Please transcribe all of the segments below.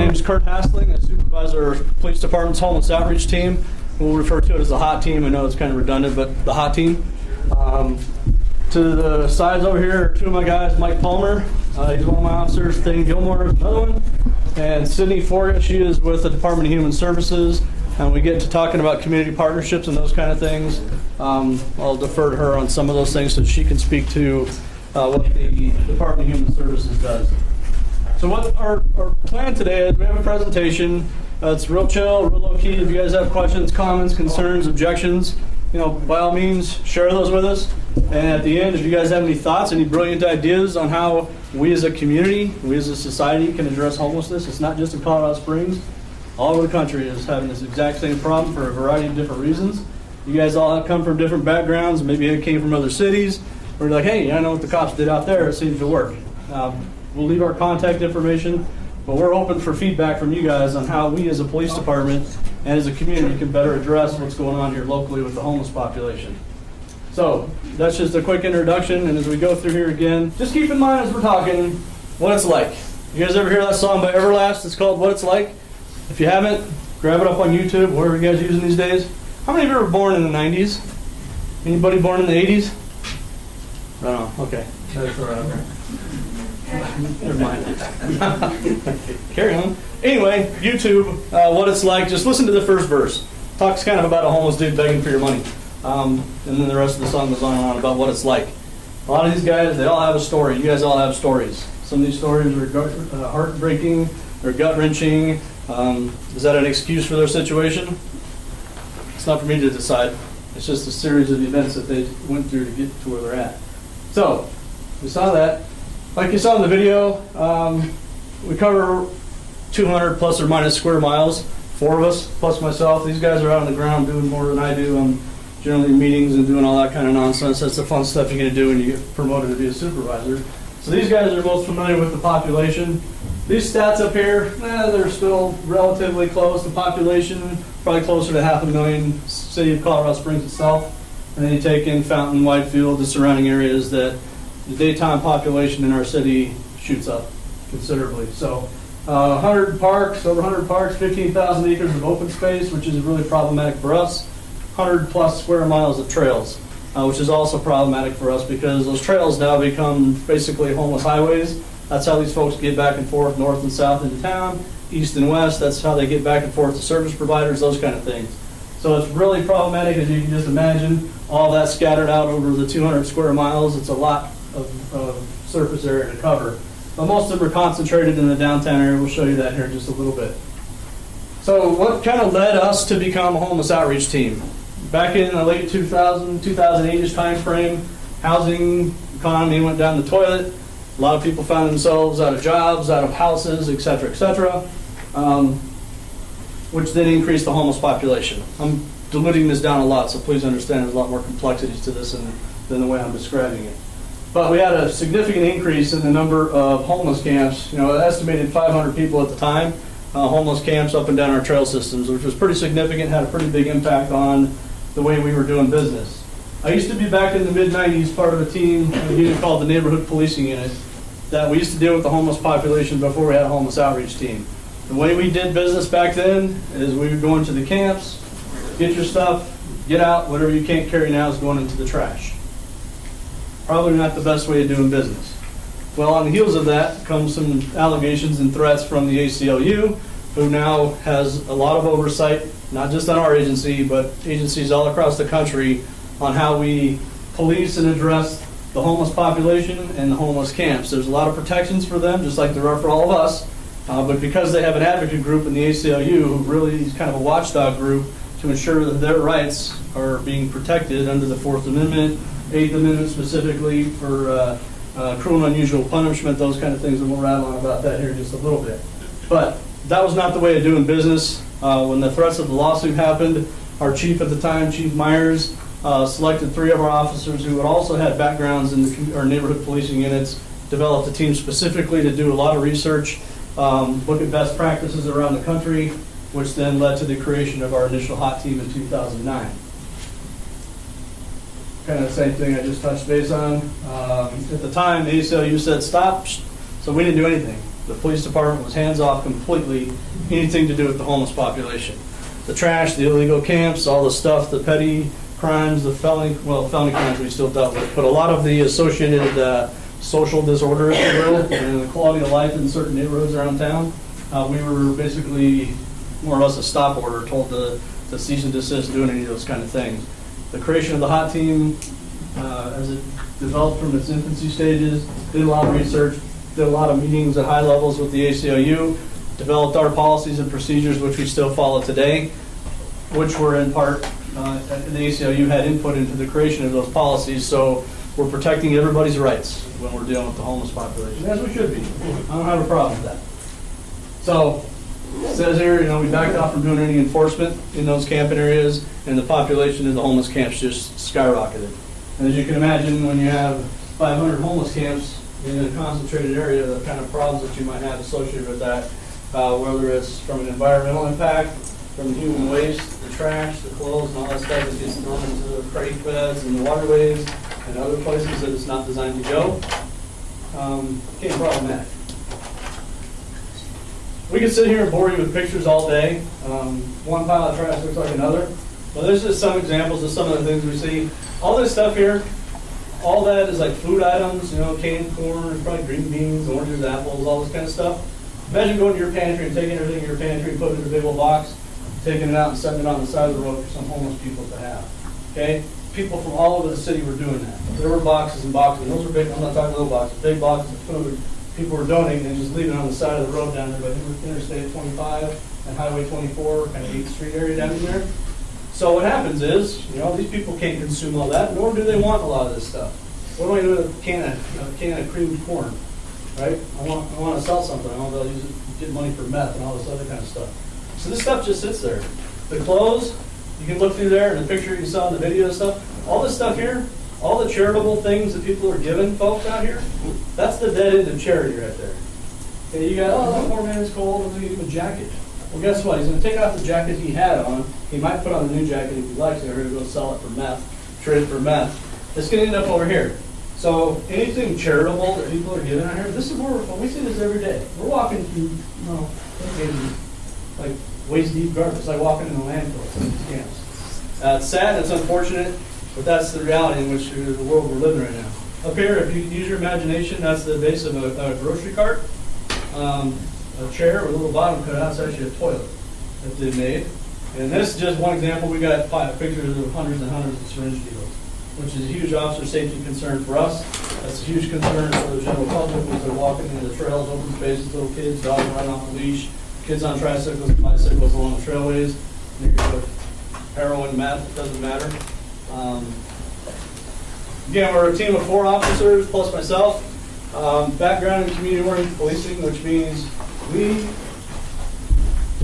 name's Kurt Hastling. I supervise our police department's homeless outreach team. We'll refer to it as the HOT team. I know it's kind of redundant, but the HOT team. To the sides over here are two of my guys, Mike Palmer. He's one of my officers. Thane Gilmore is another one. And Sydney Forga, she is with the Department of Human Services. And we get into talking about community partnerships and those kind of things. I'll defer to her on some of those things so she can speak to what the Department of Human Services does. So what our plan today is we have a presentation. It's real chill, real low key. If you guys have questions, comments, concerns, objections, by all means, share those with us. And at the end, if you guys have any thoughts, any brilliant ideas on how we as a community, we as a society can address homelessness, it's not just in Colorado Springs. All over the country is having this exact same problem for a variety of different reasons. You guys all have come from different backgrounds. Maybe you came from other cities. Or you're like, hey, I know what the cops did out there. It seems to work. We'll leave our contact information, but we're open for feedback from you guys on how we as a police department and as a community can better address what's going on here locally with the homeless population. So that's just a quick introduction, and as we go through here again, just keep in mind as we're talking what it's like. You guys ever hear that song by Everlast? It's called What It's Like. If you haven't, grab it up on YouTube, whatever you guys are using these days. How many of you were born in the 90s? Anybody born in the 80s? I don't know. Okay. That's all right. Never mind. Carry on. Anyway, YouTube, what it's like. Just listen to the first verse. Talks kind of about a homeless dude begging for your money. And then the rest of the song goes on and on about what it's like. A lot of these guys, they all have a story. You guys all have stories. Some of these stories are heartbreaking, they're gut-wrenching. Is that an excuse for their situation? It's not for me to decide. It's just a series of events that they went through to get to where they're at. So, we saw that. Like you saw in the video, we cover 200 plus or minus square miles, 4 of us plus myself. These guys are out on the ground doing more than I do. I'm generally in meetings and doing all that kind of nonsense. That's the fun stuff you're going to do when you get promoted to be a supervisor. So these guys are most familiar with the population. These stats up here, they're still relatively close. The population, probably closer to 500,000, city of Colorado Springs itself. And then you take in Fountain, Whitefield, the surrounding areas, that the daytime population in our city shoots up considerably. So 100 parks, over 100 parks, 15,000 acres of open space, which is really problematic for us. 100 plus square miles of trails, which is also problematic for us because those trails now become basically homeless highways. That's how these folks get back and forth north and south into town, east and west. That's how they get back and forth to service providers, those kind of things. So it's really problematic, as you can just imagine. All that scattered out over the 200 square miles. It's a lot of surface area to cover. But most of them are concentrated in the downtown area. We'll show you that here in just a little bit. So what kind of led us to become a homeless outreach team? Back in the late 2008-ish time frame, housing economy went down the toilet. A lot of people found themselves out of jobs, out of houses, et cetera, which then increased the homeless population. I'm diluting this down a lot, so please understand there's a lot more complexities to this than the way I'm describing it. But we had a significant increase in the number of homeless camps, estimated 500 people at the time, homeless camps up and down our trail systems, which was pretty significant, had a pretty big impact on the way we were doing business. I used to be back in the mid-90s part of a team, a unit called the Neighborhood Policing Unit, that we used to deal with the homeless population before we had a homeless outreach team. The way we did business back then is we would go into the camps, get your stuff, get out, whatever you can't carry now is going into the trash. Probably not the best way of doing business. Well, on the heels of that comes some allegations and threats from the ACLU, who now has a lot of oversight, not just on our agency, but agencies all across the country on how we police and address the homeless population and the homeless camps. There's a lot of protections for them, just like there are for all of us, but because they have an advocate group in the ACLU who really is kind of a watchdog group to ensure that their rights are being protected under the 4th Amendment, 8th Amendment specifically for cruel and unusual punishment, those kind of things, and we'll rattle on about that here in just a little bit. But that was not the way of doing business. When the threats of the lawsuit happened, our chief at the time, Chief Myers, selected 3 of our officers who had also had backgrounds in our neighborhood policing units, developed a team specifically to do a lot of research, look at best practices around the country, which then led to the creation of our initial HOT team in 2009. Kind of the same thing I just touched base on. At the time, the ACLU said stop, so we didn't do anything. The police department was hands off completely, anything to do with the homeless population. The trash, the illegal camps, all the stuff, the petty crimes, the felony crimes we still dealt with, but a lot of the associated social disorder, if you will, and the quality of life in certain neighborhoods around town, we were basically more or less a stop order, told to cease and desist doing any of those kind of things. The creation of the HOT team, as it developed from its infancy stages, did a lot of research, did a lot of meetings at high levels with the ACLU, developed our policies and procedures, which we still follow today, which were in part, the ACLU had input into the creation of those policies, so we're protecting everybody's rights when we're dealing with the homeless population, as we should be. I don't have a problem with that. So, it says here, we backed off from doing any enforcement in those camping areas, and the population in the homeless camps just skyrocketed. And as you can imagine, when you have 500 homeless camps in a concentrated area, the kind of problems that you might have associated with that, whether it's from an environmental impact, from the human waste, the trash, the clothes, and all that stuff that gets thrown into the creek beds and the waterways and other places that it's not designed to go, became problematic. We could sit here and bore you with pictures all day. One pile of trash looks like another. But there's just some examples of some of the things we see. All this stuff here, all that is like food items, canned corn, probably green beans, oranges, apples, all this kind of stuff. Imagine going to your pantry and taking everything in your pantry, putting it in a big old box, taking it out and setting it on the side of the road for some homeless people to have. Okay? People from all over the city were doing that. There were boxes and boxes. Those were big, I'm not talking little boxes, big boxes of food. People were donating and just leaving it on the side of the road down there by Interstate 25 and Highway 24, kind of 8th Street area down in there. So what happens is, these people can't consume all that, nor do they want a lot of this stuff. What do I do with a can of creamed corn, right? I want to sell something. I want to use it, get money for meth and all this other kind of stuff. So this stuff just sits there. The clothes, you can look through there, and the picture you saw in the video and stuff, all this stuff here, all the charitable things that people are giving folks out here, that's the dead end of charity right there. Okay, you got, that poor man's cold, I'm going to give him a jacket. Well, guess what? He's going to take off the jacket he had on. He might put on a new jacket if he likes it, or he'll go sell it for meth, trade it for meth. It's going to end up over here. So anything charitable that people are giving out here, this is where we see this every day. We're walking through, like waist-deep garbage. It's like walking in a landfill in these camps. It's sad, it's unfortunate, but that's the reality in which the world we're living right now. Up here, if you use your imagination, that's the base of a grocery cart. A chair with a little bottom cut out. It's actually a toilet that they made. And this is just one example. We got 5 pictures of hundreds and hundreds of syringe needles, which is a huge officer safety concern for us. That's a huge concern for the general public as they're walking in the trails, open spaces, little kids, dogs running off the leash, kids on tricycles and bicycles along the trailways. You can put heroin, meth, it doesn't matter. Again, we're a team of 4 officers plus myself. Background in community-oriented policing, which means the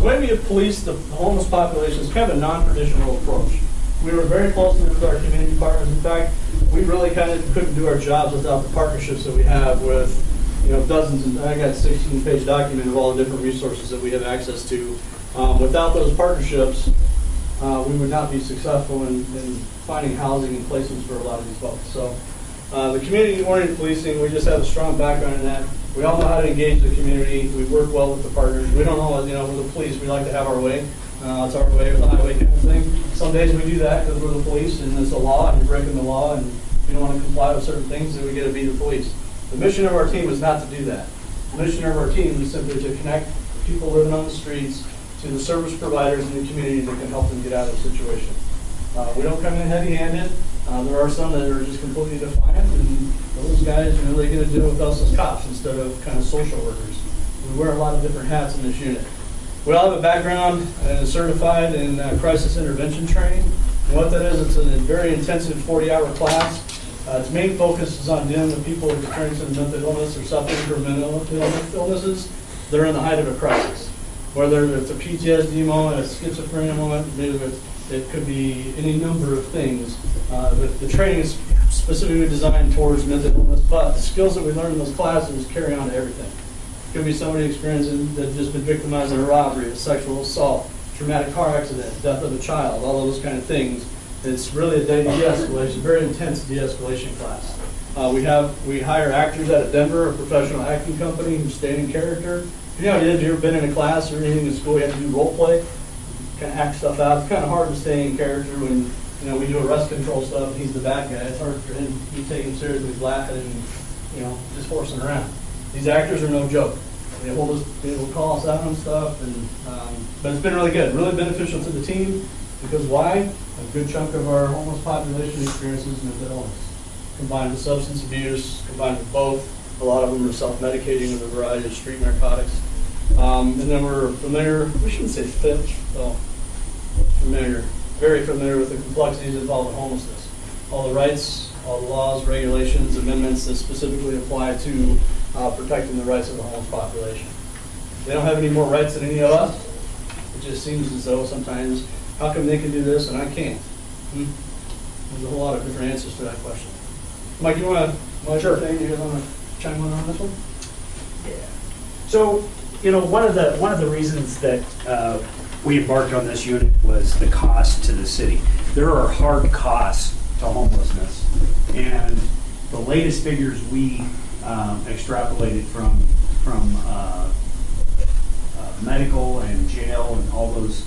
way we police the homeless population is kind of a non-traditional approach. We were very close with our community partners. In fact, we really kind of couldn't do our jobs without the partnerships that we have with, dozens, and I got a 16-page document of all the different resources that we have access to. Without those partnerships, we would not be successful in finding housing and placements for a lot of these folks. So the community-oriented policing, we just have a strong background in that. We all know how to engage the community. We work well with the partners. We don't know, with the police, we like to have our way. It's our way or the highway kind of thing. Some days we do that because we're the police and it's a law and you're breaking the law and you don't want to comply with certain things, then we get to be the police. The mission of our team is not to do that. The mission of our team is simply to connect people living on the streets to the service providers in the community that can help them get out of the situation. We don't come in heavy-handed. There are some that are just completely defiant, and those guys, they get to deal with us as cops instead of kind of social workers. We wear a lot of different hats in this unit. We all have a background and certified in crisis intervention training. And what that is, it's a very intensive 40-hour class. Its main focus is on dealing with people experiencing mental illness or suffering from mental illnesses that are in the height of a crisis. Whether it's a PTSD moment, a schizophrenia moment, it could be any number of things. The training is specifically designed towards mental illness, but the skills that we learn in those classes carry on to everything. It could be somebody experiencing that's just been victimized in a robbery, a sexual assault, traumatic car accident, death of a child, all of those kind of things. It's really a de-escalation, very intense de-escalation class. We hire actors out of Denver, a professional acting company who stay in character. You know, have you ever been in a class or anything in school, you have to do role play, kind of act stuff out. It's kind of hard to stay in character when, you know, we do arrest control stuff and he's the bad guy. It's hard for him, you take him seriously, he's laughing and, you know, just horsing around. These actors are no joke. They will call us out on stuff, and but it's been really good, really beneficial to the team, because why? A good chunk of our homeless population experiences mental illness, combined with substance abuse, combined with both. A lot of them are self-medicating with a variety of street narcotics. And then we're familiar, we shouldn't say familiar, very familiar with the complexities involved in homelessness. All the rights, all the laws, regulations, amendments that specifically apply to protecting the rights of the homeless population. They don't have any more rights than any of us. It just seems as though sometimes, how come they can do this and I can't? There's a whole lot of different answers to that question. Mike, you want to, Sure. You guys want to chime in on this one? Yeah. So, you know, one of the reasons that we embarked on this unit was the cost to the city. There are hard costs to homelessness, and the latest figures we extrapolated from medical and jail and all those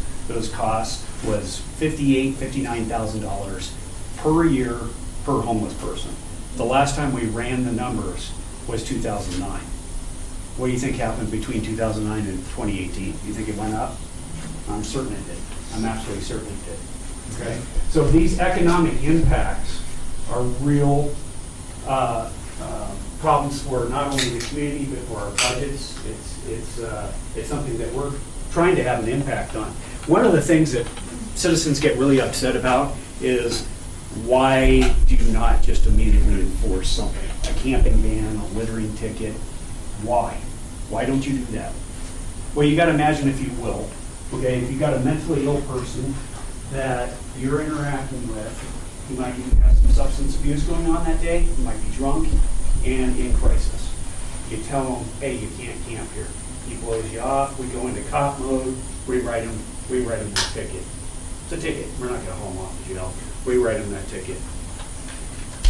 costs was $59,000 per year per homeless person. The last time we ran the numbers was 2009. What do you think happened between 2009 and 2018? Do you think it went up? I'm certain it did. I'm absolutely certain it did. Okay? So these economic impacts are real problems for not only the community, but for our budgets. It's something that we're trying to have an impact on. One of the things that citizens get really upset about is, why do you not just immediately enforce something? A camping ban, a littering ticket. Why? Why don't you do that? Well, you got to imagine, if you will, okay, if you got a mentally ill person that you're interacting with, you might even have some substance abuse going on that day, you might be drunk and in crisis. You tell them, hey, you can't camp here. He blows you off, we go into cop mode, we write him the ticket. It's a ticket, we're not gonna haul him off to jail. We write him that ticket.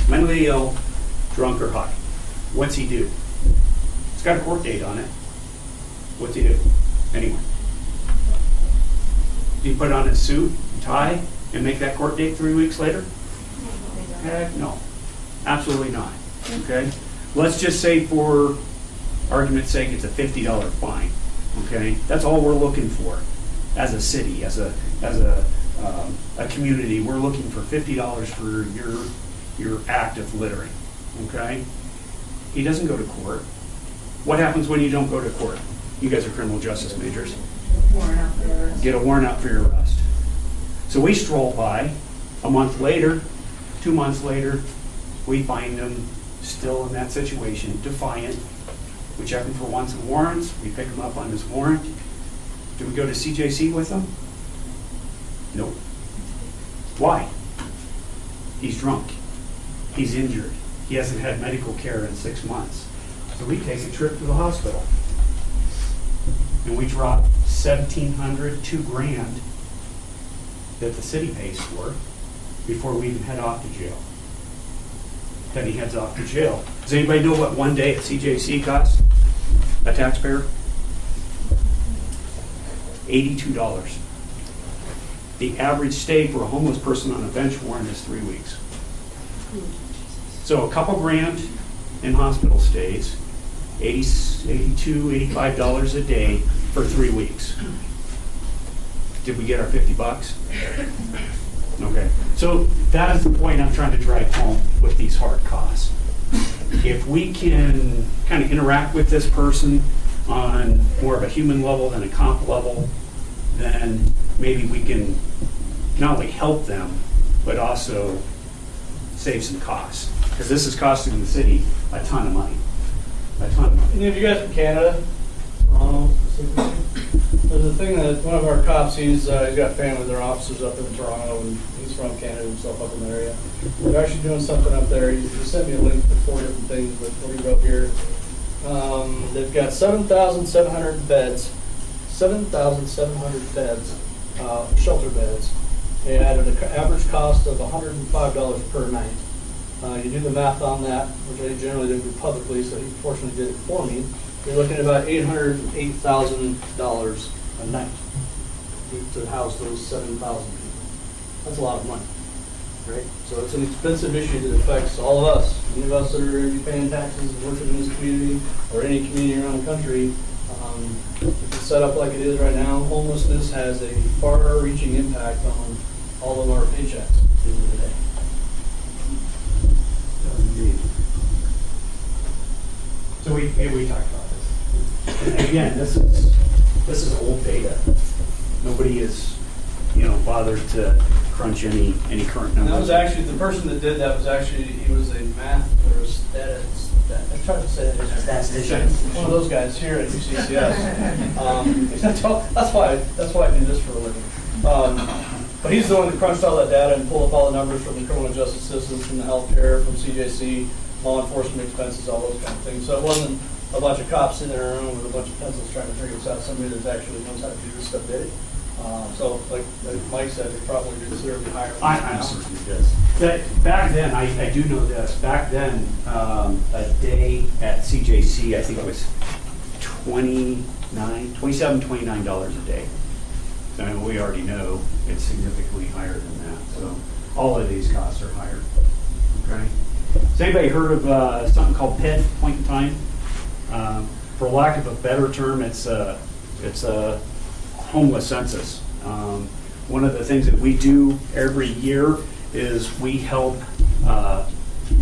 Mentally ill, drunk or high. What's he do? It's got a court date on it. What's he do? Anyway. Do you put on his suit and tie and make that court date 3 weeks later? Heck no. Absolutely not. Okay? Let's just say, for argument's sake, it's a $50 fine. Okay? That's all we're looking for as a city, as a community. We're looking for $50 for your act of littering. Okay? He doesn't go to court. What happens when you don't go to court? You guys are criminal justice majors. Get a warrant out for your arrest. So we stroll by a month later, 2 months later, we find him still in that situation, defiant. We check him for wants and warrants. We pick him up on his warrant. Do we go to CJC with him? Nope. Why? He's drunk. He's injured. He hasn't had medical care in 6 months. So we take a trip to the hospital. And we drop $1,700, $2,000 that the city pays for before we even head off to jail. Then he heads off to jail. Does anybody know what one day at CJC costs a taxpayer? $82. The average stay for a homeless person on a bench warrant is 3 weeks. So a couple grand in hospital stays, $82, $85 a day for 3 weeks. Did we get our $50? Okay. So that is the point I'm trying to drive home with these hard costs. If we can kind of interact with this person on more of a human level than a comp level, then maybe we can not only help them, but also save some costs. Because this is costing the city a ton of money. A ton of money. Any of you guys from Canada? Toronto specifically? There's a thing that one of our cops, he's got family, they're officers up in Toronto, and he's from Canada himself, up in the area. They're actually doing something up there. He sent me a link to 4 different things, but what he wrote here. They've got 7,700 beds, 7,700 beds, shelter beds. They added an average cost of $105 per night. You do the math on that, which I generally don't do publicly, so he fortunately did it for me. You're looking at about $808,000 a night to house those 7,000 people. That's a lot of money, right? So it's an expensive issue that affects all of us. Any of us that are going to be paying taxes and working in this community or any community around the country. If it's set up like it is right now, homelessness has a far-reaching impact on all of our paychecks at the end of the day. Indeed. So we talked about this. And again, this is old data. Nobody is, bothered to crunch any current And numbers. that was actually, the person that did that was actually, he was a math or a I'm trying to say that. Statistician. One of those guys here at UCCS. That's why I do this for a living. But he's the one that crunched all that data and pulled up all the numbers from the criminal justice systems, from the healthcare, from CJC, law enforcement expenses, all those kind of things. So it wasn't a bunch of cops sitting there around with a bunch of pencils trying to figure this out. Somebody that actually knows how to do this stuff did it. So like Mike said, it probably considerably higher. I'm certain it does. Back then, I do know this, back then, a day at CJC, I think it was $29 a day. So we already know it's significantly higher than that. So all of these costs are higher. Okay. Has anybody heard of something called PID, point in time? For lack of a better term, it's a homeless census. One of the things that we do every year is we help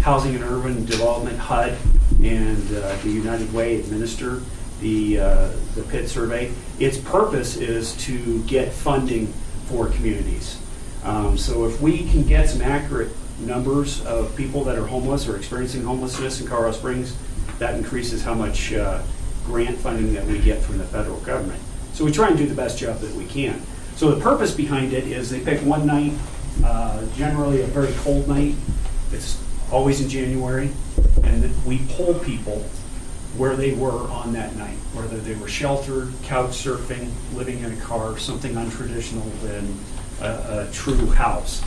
Housing and Urban Development, HUD, and the United Way administer the PID survey. Its purpose is to get funding for communities. So if we can get some accurate numbers of people that are homeless or experiencing homelessness in Colorado Springs, that increases how much grant funding that we get from the federal government. So we try and do the best job that we can. So the purpose behind it is they pick one night, generally a very cold night. It's always in January, and we poll people where they were on that night, whether they were sheltered, couch surfing, living in a car, something untraditional than a true house.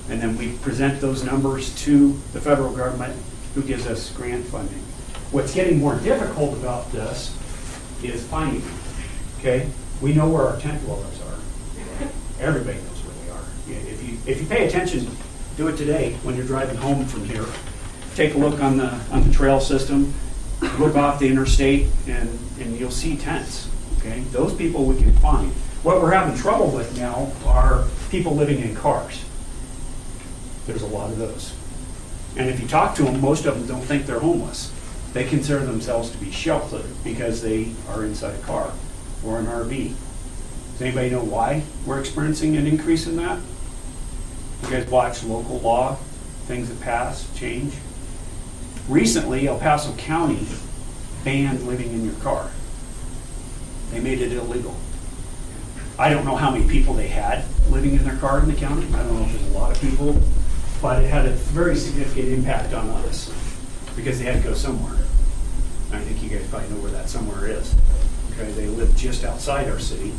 And then we present those numbers to the federal government, who gives us grant funding. What's getting more difficult about this is finding them, okay? We know where our tent dwellers are. Everybody knows where they are. If you pay attention, do it today when you're driving home from here. Take a look on the trail system, look off the interstate, and you'll see tents, okay? Those people we can find. What we're having trouble with now are people living in cars. There's a lot of those. And if you talk to them, most of them don't think they're homeless. They consider themselves to be sheltered because they are inside a car or an RV. Does anybody know why we're experiencing an increase in that? You guys watch local law, things that pass, change? Recently, El Paso County banned living in your car. They made it illegal. I don't know how many people they had living in their car in the county. I don't know if there's a lot of people, but it had a very significant impact on us because they had to go somewhere. And I think you guys probably know where that somewhere is. Okay, they live just outside our city,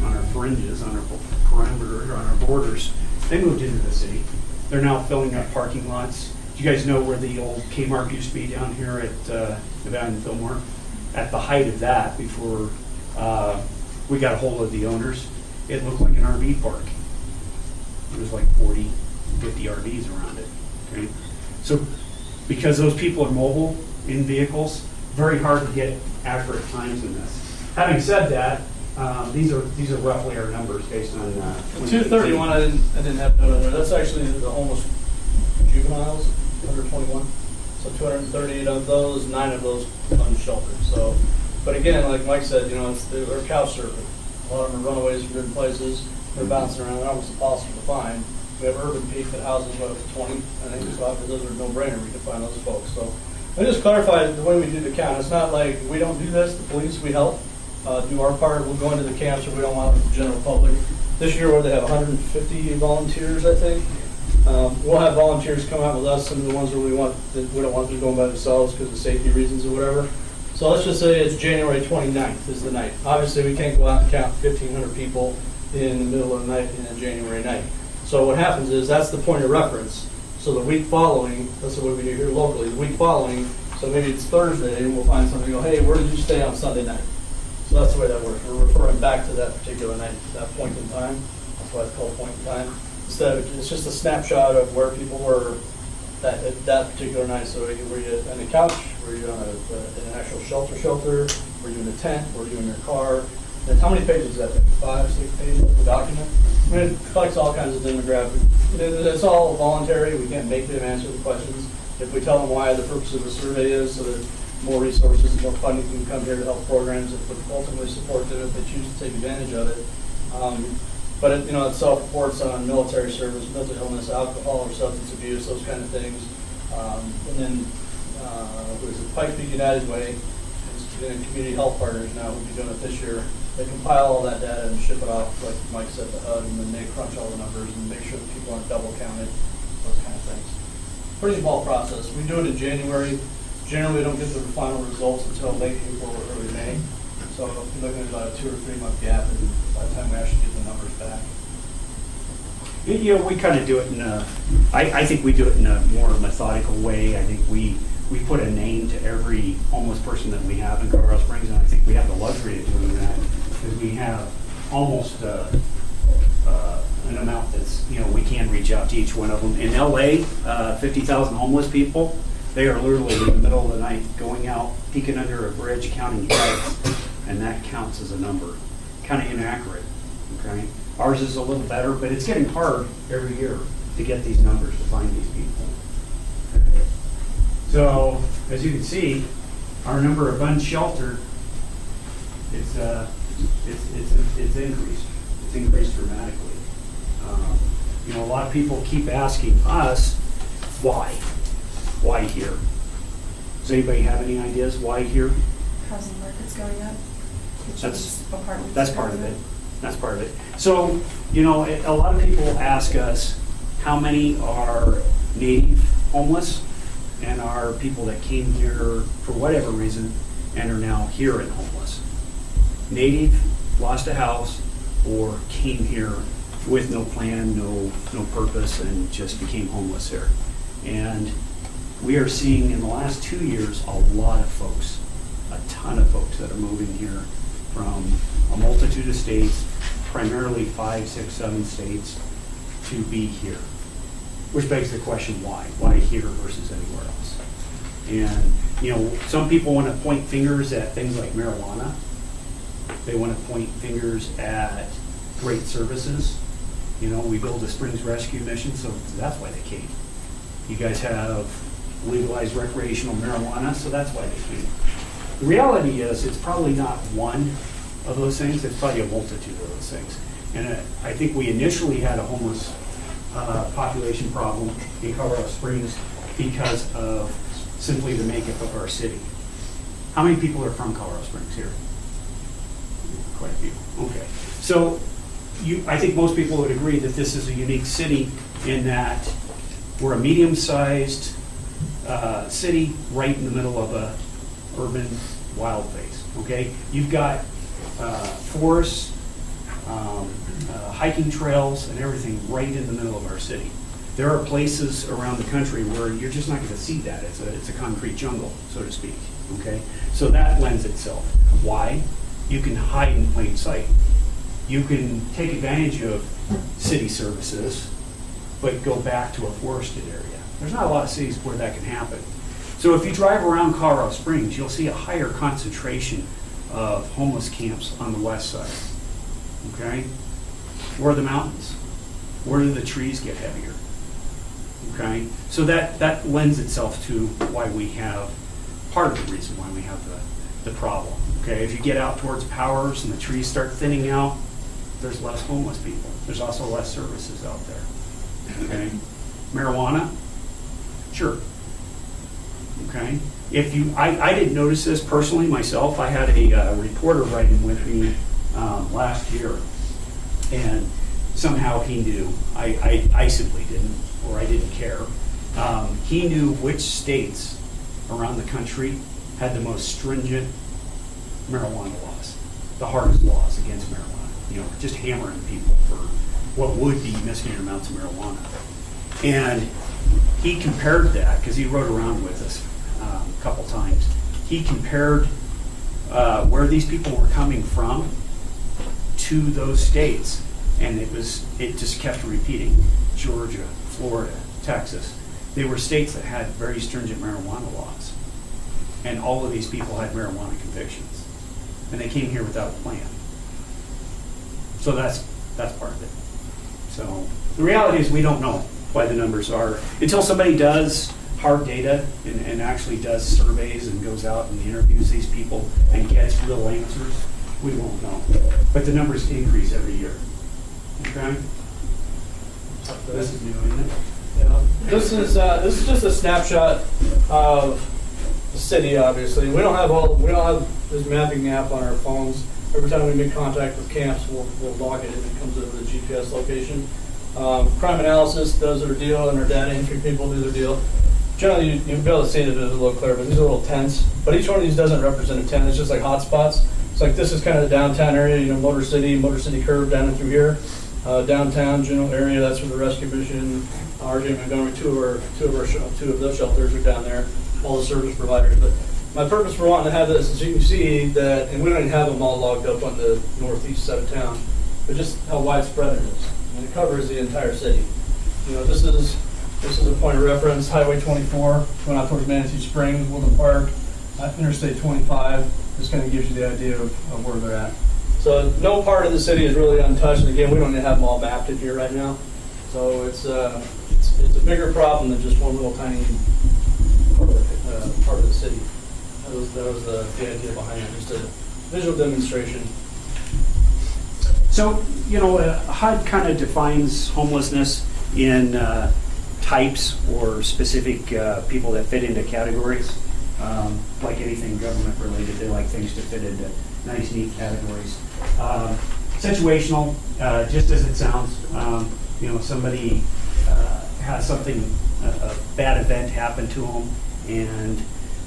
on our fringes, on our perimeter, on our borders. They moved into the city. They're now filling up parking lots. Do you guys know where the old Kmart used to be down here at Nevada and Fillmore? At the height of that, before we got a hold of the owners, it looked like an RV park. There was like 40, 50 RVs around it. Okay, so because those people are mobile in vehicles, very hard to get accurate times in this. Having said that, these are roughly our numbers based on 231. I didn't have note on there. That's actually the homeless juveniles under 21. So 238 of those, 9 of those unsheltered. So, but again, like Mike said, they're couch surfing. A lot of them are runaways from different places. They're bouncing around. They're almost impossible to find. We have Urban Peak that houses about 20. I think so. Those are no brainer. We can find those folks. So I just clarify the way we do the count. It's not like we don't do this. The police, we help do our part. We'll go into the camps, or we don't want the general public. This year, where they have 150 volunteers, I think. We'll have volunteers come out with us, some of the ones where we don't want them going by themselves because of safety reasons or whatever. So let's just say it's January 29th is the night. Obviously, we can't go out and count 1,500 people in the middle of the night in a January night. So what happens is that's the point of reference. So the week following, that's the way we do here locally, the week following, so maybe it's Thursday, and we'll find somebody, go, hey, where did you stay on Sunday night? So that's the way that works. We're referring back to that particular night, that point in time. That's why it's called point in time. Instead of, it's just a snapshot of where people were that particular night. So were you on a couch? Were you on in an actual shelter? Were you in a tent? Were you in your car? And how many pages is that thing? 5, 6 pages of the document? I mean, it collects all kinds of demographics. It's all voluntary. We can't make them answer the questions. If we tell them why the purpose of the survey is, so that more resources and more funding can come here to help programs that would ultimately support them if they choose to take advantage of it. But it self-reports on military service, mental illness, alcohol or substance abuse, those kind of things. And then, what is it, Pikes Peak United Way, it's community health partners now, we'll be doing it this year. They compile all that data and ship it off, like Mike said, to HUD, and then they crunch all the numbers and make sure that people aren't double counted, those kind of things. Pretty involved process. We do it in January. Generally, we don't get the final results until late April or early May. So you're looking at about a 2 or 3 month gap, and by the time we actually get the numbers back. We kind of do it in I think we do it in a more methodical way. I think we put a name to every homeless person that we have in Colorado Springs, and I think we have the luxury of doing that because we have almost an amount that's, we can reach out to each one of them. In LA, 50,000 homeless people, they are literally in the middle of the night going out, peeking under a bridge, counting heads, and that counts as a number. Kind of inaccurate, okay? Ours is a little better, but it's getting hard every year to get these numbers, to find these people. So, as you can see, our number of unsheltered, it's increased. It's increased dramatically. A lot of people keep asking us, why? Why here? Does anybody have any ideas why here? Housing market's going up. That's part of it. That's part of it. So, a lot of people ask us how many are native homeless and are people that came here for whatever reason and are now here and homeless. Native, lost a house, or came here with no plan, no purpose, and just became homeless here. And we are seeing in the last 2 years a lot of folks, a ton of folks that are moving here from a multitude of states, primarily 5, 6, 7 states, to be here. Which begs the question, why? Why here versus anywhere else? And, some people want to point fingers at things like marijuana. They want to point fingers at great services. We build a Springs Rescue Mission, so that's why they came. You guys have legalized recreational marijuana, so that's why they came. The reality is, it's probably not one of those things, it's probably a multitude of those things. And I think we initially had a homeless population problem in Colorado Springs because of simply the makeup of our city. How many people are from Colorado Springs here? Quite a few. Okay. So I think most people would agree that this is a unique city in that we're a medium-sized city right in the middle of a urban wild place. Okay, you've got forests, hiking trails, and everything right in the middle of our city. There are places around the country where you're just not going to see that. It's a concrete jungle, so to speak. Okay, so that lends itself. Why? You can hide in plain sight. You can take advantage of city services, but go back to a forested area. There's not a lot of cities where that can happen. So if you drive around Colorado Springs, you'll see a higher concentration of homeless camps on the west side. Okay? Where are the mountains? Where do the trees get heavier? Okay? So that lends itself to why we have, part of the reason why we have the problem. Okay? If you get out towards Powers and the trees start thinning out, there's less homeless people. There's also less services out there. Okay? Marijuana? Sure. Okay? I didn't notice this personally myself. I had a reporter writing with me last year, and somehow he knew. I simply didn't, or I didn't care. He knew which states around the country had the most stringent marijuana laws, the hardest laws against marijuana. Just hammering people for what would be misdemeanor amounts of marijuana. And he compared that, because he rode around with us a couple times. He compared where these people were coming from to those states, and it just kept repeating. Georgia, Florida, Texas. They were states that had very stringent marijuana laws, and all of these people had marijuana convictions, and they came here without a plan. So that's part of it. So the reality is we don't know why the numbers are, until somebody does hard data and actually does surveys and goes out and interviews these people and gets real answers, we won't know. But the numbers increase every year. Okay? This is new, isn't it? Yeah. This is just a snapshot of the city. Obviously, we don't have this mapping app on our phones. Every time we make contact with camps, we'll log it and it comes over the GPS location. Crime analysis does their deal, and our data entry people do their deal. Generally, you'll be able to see that it's a little clearer, but these are little tents. But each one of these doesn't represent a tent. It's just like hotspots. It's like this is kind of the downtown area, Motor City curve down and through here. Downtown general area, that's where the rescue mission, RJ Montgomery, two of those shelters are down there, all the service providers. But my purpose for wanting to have this is you can see that, and we don't even have them all logged up on the northeast side of town, but just how widespread it is. And it covers the entire city. This is a point of reference, Highway 24, going out towards Manatee Springs, Woodland Park, Interstate 25. This kind of gives you the idea of where they're at. So no part of the city is really untouched. And again, we don't even have them all mapped in here right now. So it's a bigger problem than just one little tiny part of the city. That was the idea behind it, just a visual demonstration. So, HUD kind of defines homelessness in types or specific people that fit into categories. Like anything government related, they like things to fit into nice, neat categories. Situational, just as it sounds, somebody has something, a bad event happen to them, and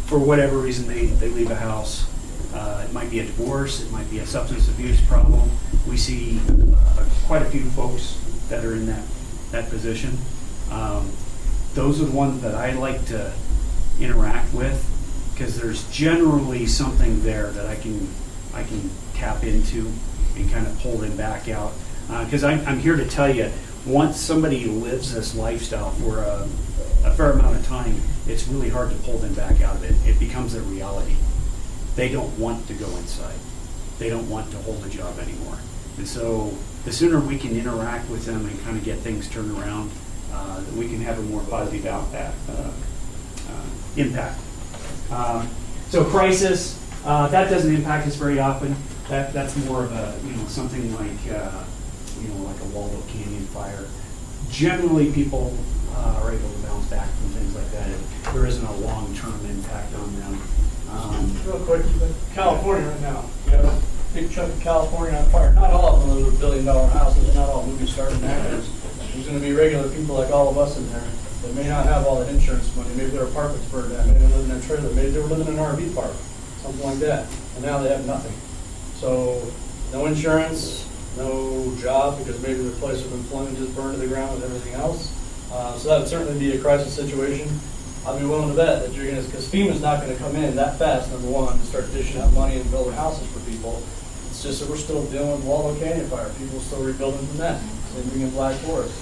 for whatever reason they leave a house. It might be a divorce, it might be a substance abuse problem. We see quite a few folks that are in that position. Those are the ones that I like to interact with, because there's generally something there that I can tap into and kind of pull them back out. Because I'm here to tell you, once somebody lives this lifestyle for a fair amount of time, it's really hard to pull them back out of it. It becomes a reality. They don't want to go inside. They don't want to hold a job anymore. And so the sooner we can interact with them and kind of get things turned around, we can have a more positive impact. So crisis, that doesn't impact us very often. That's more of a, something like, like a Waldo Canyon fire. Generally, people are able to bounce back from things like that. There isn't a long-term impact on them. Real quick, California right now, we have a big chunk of California on fire. Not all of them are billion-dollar houses, not all movie stars and actors. There's going to be regular people like all of us in there that may not have all that insurance money. Maybe their apartment's burned down, maybe they live in a trailer, maybe they were living in an RV park, something like that, and now they have nothing. So no insurance, no job, because maybe their place of employment just burned to the ground with everything else. So that would certainly be a crisis situation. I'd be willing to bet that because FEMA's not going to come in that fast, number one, to start dishing out money and building houses for people. It's just that we're still dealing with Waldo Canyon fire. People are still rebuilding from that. Same thing in Black Forest.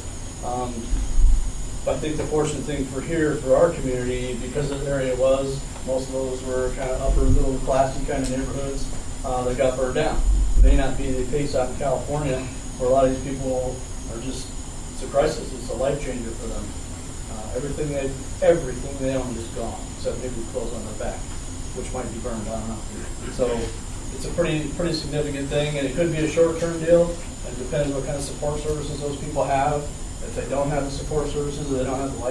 I think the fortunate thing for our community, because the area was, most of those were kind of upper middle classy kind of neighborhoods that got burned down. It may not be the case out in California, where a lot of these people are just, it's a crisis, it's a life changer for them. Everything they own is gone, except maybe clothes on their back, which might be burned, I don't know. So it's a pretty significant thing, and it could be a short-term deal. It depends what kind of support services those people have. If they don't have the support services, or they don't have the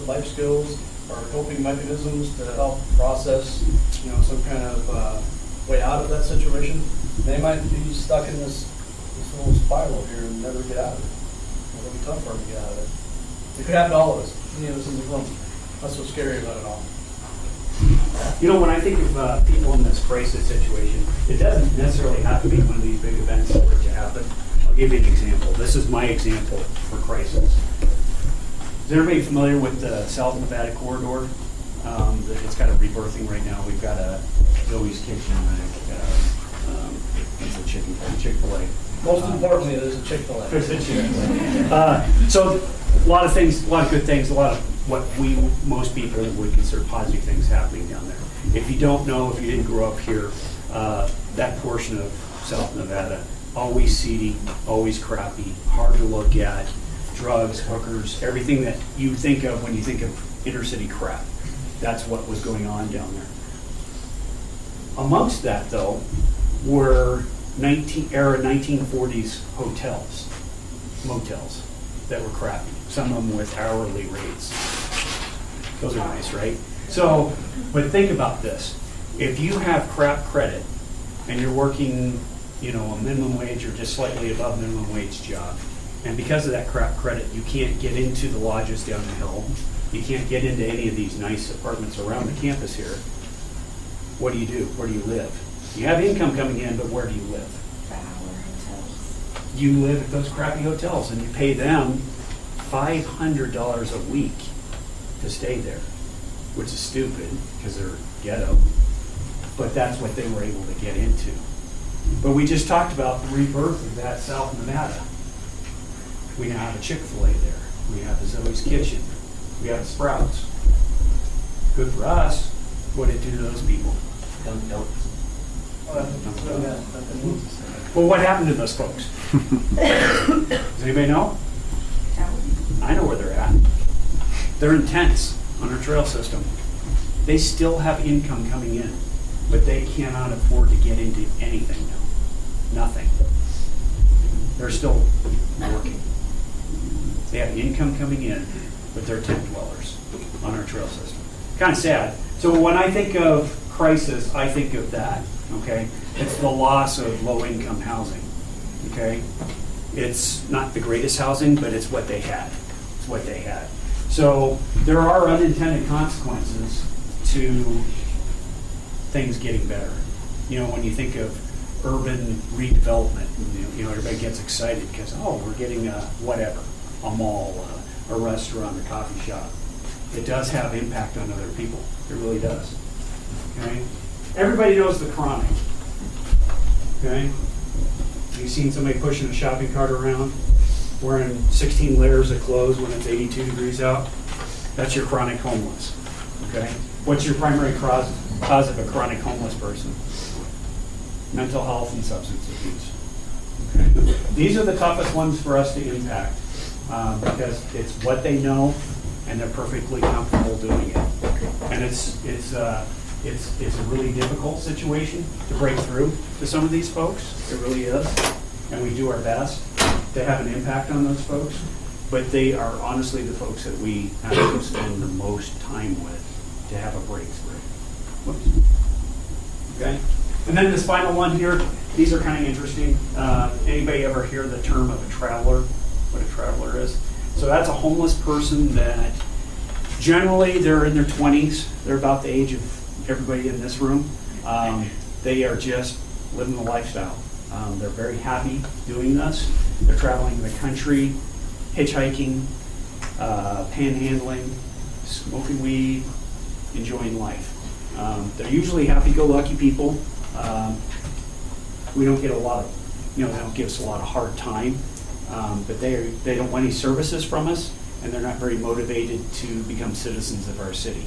life skills or coping mechanisms to help process, some kind of way out of that situation, they might be stuck in this little spiral here and never get out of it. It'll be tough for them to get out of it. It could happen to all of us, any of us in the room. That's what's scary about it all. When I think of people in this crisis situation, it doesn't necessarily have to be one of these big events for it to happen. I'll give you an example. This is my example for crisis. Is everybody familiar with the South Nevada corridor? It's got a rebirthing right now. We've got a Zoe's Kitchen, it's a Chick-fil-A. Most importantly, there's a Chick-fil-A. So a lot of things, a lot of good things, a lot of what most people would consider positive things happening down there. If you don't know, if you didn't grow up here, that portion of South Nevada, always seedy, always crappy, hard to look at, drugs, hookers, everything that you think of when you think of inner city crap. That's what was going on down there. Amongst that, though, were 1940s hotels, motels that were crappy. Some of them with hourly rates. Those are nice, right? So, but think about this. If you have crap credit and you're working, a minimum wage or just slightly above minimum wage job, and because of that crap credit, you can't get into the lodges down the hill, you can't get into any of these nice apartments around the campus here, what do? Where do you live? You have income coming in, but where do you live? Hotels. You live at those crappy hotels and you pay them $500 a week to stay there, which is stupid because they're ghetto, but that's what they were able to get into. But we just talked about the rebirth of that South Nevada. We now have a Chick-fil-A there. We have the Zoe's Kitchen. We have Sprouts. Good for us. What did it do to those people? Well, what happened to those folks? Does anybody know? I know where they're at. They're in tents on our trail system. They still have income coming in, but they cannot afford to get into anything now. Nothing. They're still working. They have income coming in, but they're tent dwellers on our trail system. Kind of sad. So when I think of crisis, I think of that, okay? It's the loss of low-income housing, okay? It's not the greatest housing, but it's what they had. It's what they had. So there are unintended consequences to things getting better. When you think of urban redevelopment, everybody gets excited because, we're getting a mall, a restaurant, a coffee shop. It does have impact on other people. It really does. Okay? Everybody knows the chronic. Okay? You've seen somebody pushing a shopping cart around, wearing 16 layers of clothes when it's 82 degrees out? That's your chronic homeless. Okay? What's your primary cause of a chronic homeless person? Mental health and substance abuse. Okay? These are the toughest ones for us to impact because it's what they know and they're perfectly comfortable doing it. And it's a really difficult situation to break through to some of these folks. It really is. And we do our best to have an impact on those folks. But they are honestly the folks that we have to spend the most time with to have a breakthrough. Whoops. Okay? And then this final one here, these are kind of interesting. Anybody ever hear the term of a traveler? What a traveler is? So that's a homeless person that generally they're in their 20s. They're about the age of everybody in this room. They are just living the lifestyle. They're very happy doing this. They're traveling the country, hitchhiking, panhandling, smoking weed, enjoying life. They're usually happy-go-lucky people. We don't get a lot of, they don't give us a lot of hard time, but they don't want any services from us, and they're not very motivated to become citizens of our city.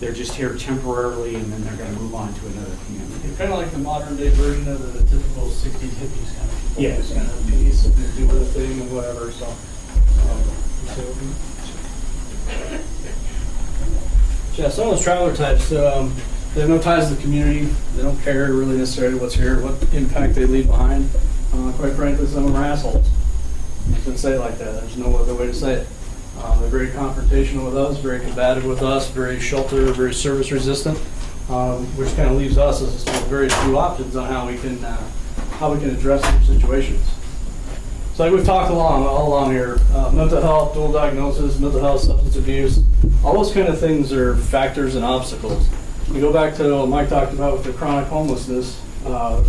They're just here temporarily, and then they're going to move on to another community. You're kind of like the modern day version of the typical 60s hippies kind of people. Yeah. Just kind of peace and do their thing and whatever. So, yeah, some of those traveler types, they have no ties to the community. They don't care really necessarily what's here, what impact they leave behind. Quite frankly, some of them are assholes. You can say it like that. There's no other way to say it. They're very confrontational with us, very combative with us, very shelter, very service resistant, which kind of leaves us with very few options on how we can address these situations. So like we've talked all along here, mental health, dual diagnosis, mental health, substance abuse, all those kind of things are factors and obstacles. You go back to what Mike talked about with the chronic homelessness,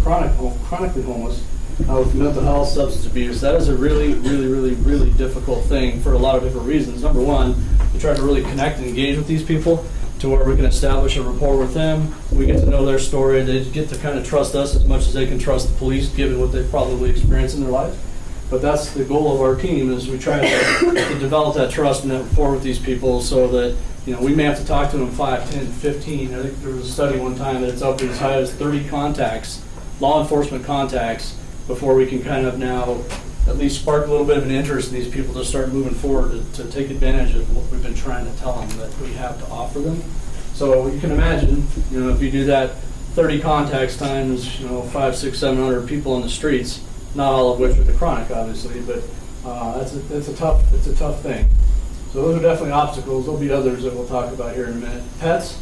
chronically homeless. with mental health, substance abuse. That is a really, really, really, really difficult thing for a lot of different reasons. Number one, we try to really connect and engage with these people to where we can establish a rapport with them. We get to know their story. They get to kind of trust us as much as they can trust the police, given what they've probably experienced in their life. But that's the goal of our team, is we try to develop that trust and that rapport with these people so that, we may have to talk to them 5, 10, 15. I think there was a study one time that it's up to as high as 30 contacts, law enforcement contacts, before we can kind of now at least spark a little bit of an interest in these people to start moving forward to take advantage of what we've been trying to tell them that we have to offer them. So you can imagine, if you do that 30 contacts times, 5, 6, 700 people on the streets, not all of which are the chronic, obviously, but it's a tough thing. So those are definitely obstacles. There'll be others that we'll talk about here in a minute. Pets.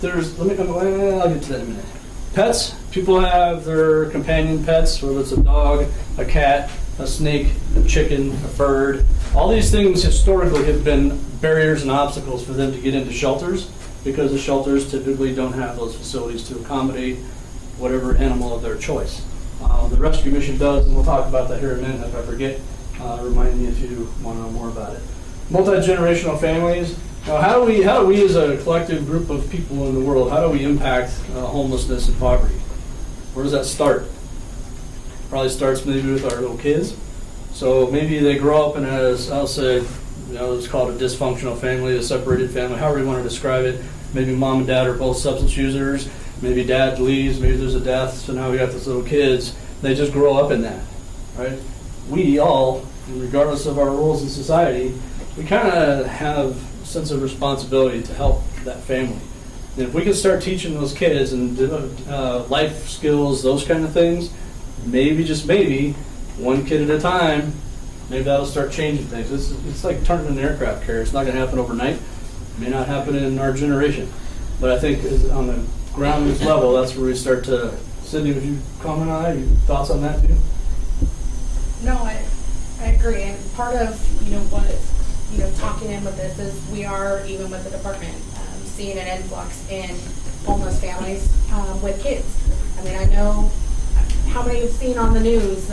I'll get to that in a minute. Pets. People have their companion pets, whether it's a dog, a cat, a snake, a chicken, a bird. All these things historically have been barriers and obstacles for them to get into shelters, because the shelters typically don't have those facilities to accommodate whatever animal of their choice. The rescue mission does, and we'll talk about that here in a minute if I forget. Remind me if you want to know more about it. Multi-generational families. Now, how do we as a collective group of people in the world, how do we impact homelessness and poverty? Where does that start? Probably starts maybe with our little kids. So maybe they grow up in I'll say, it's called a dysfunctional family, a separated family, however you want to describe it. Maybe mom and dad are both substance users. Maybe dad leaves, maybe there's a death, so now we got these little kids. They just grow up in that, right? We all, regardless of our roles in society, we kind of have a sense of responsibility to help that family. And if we can start teaching those kids and life skills, those kind of things, maybe, just maybe, one kid at a time, maybe that'll start changing things. It's like turning an aircraft carrier. It's not going to happen overnight. It may not happen in our generation. But I think on the ground level, that's where we start to. Sydney, would you comment on that? Your thoughts on that too? No, I agree. And part of, what, talking in with this is we are, even with the department, seeing an influx in homeless families with kids. I mean, I know how many you've seen on the news,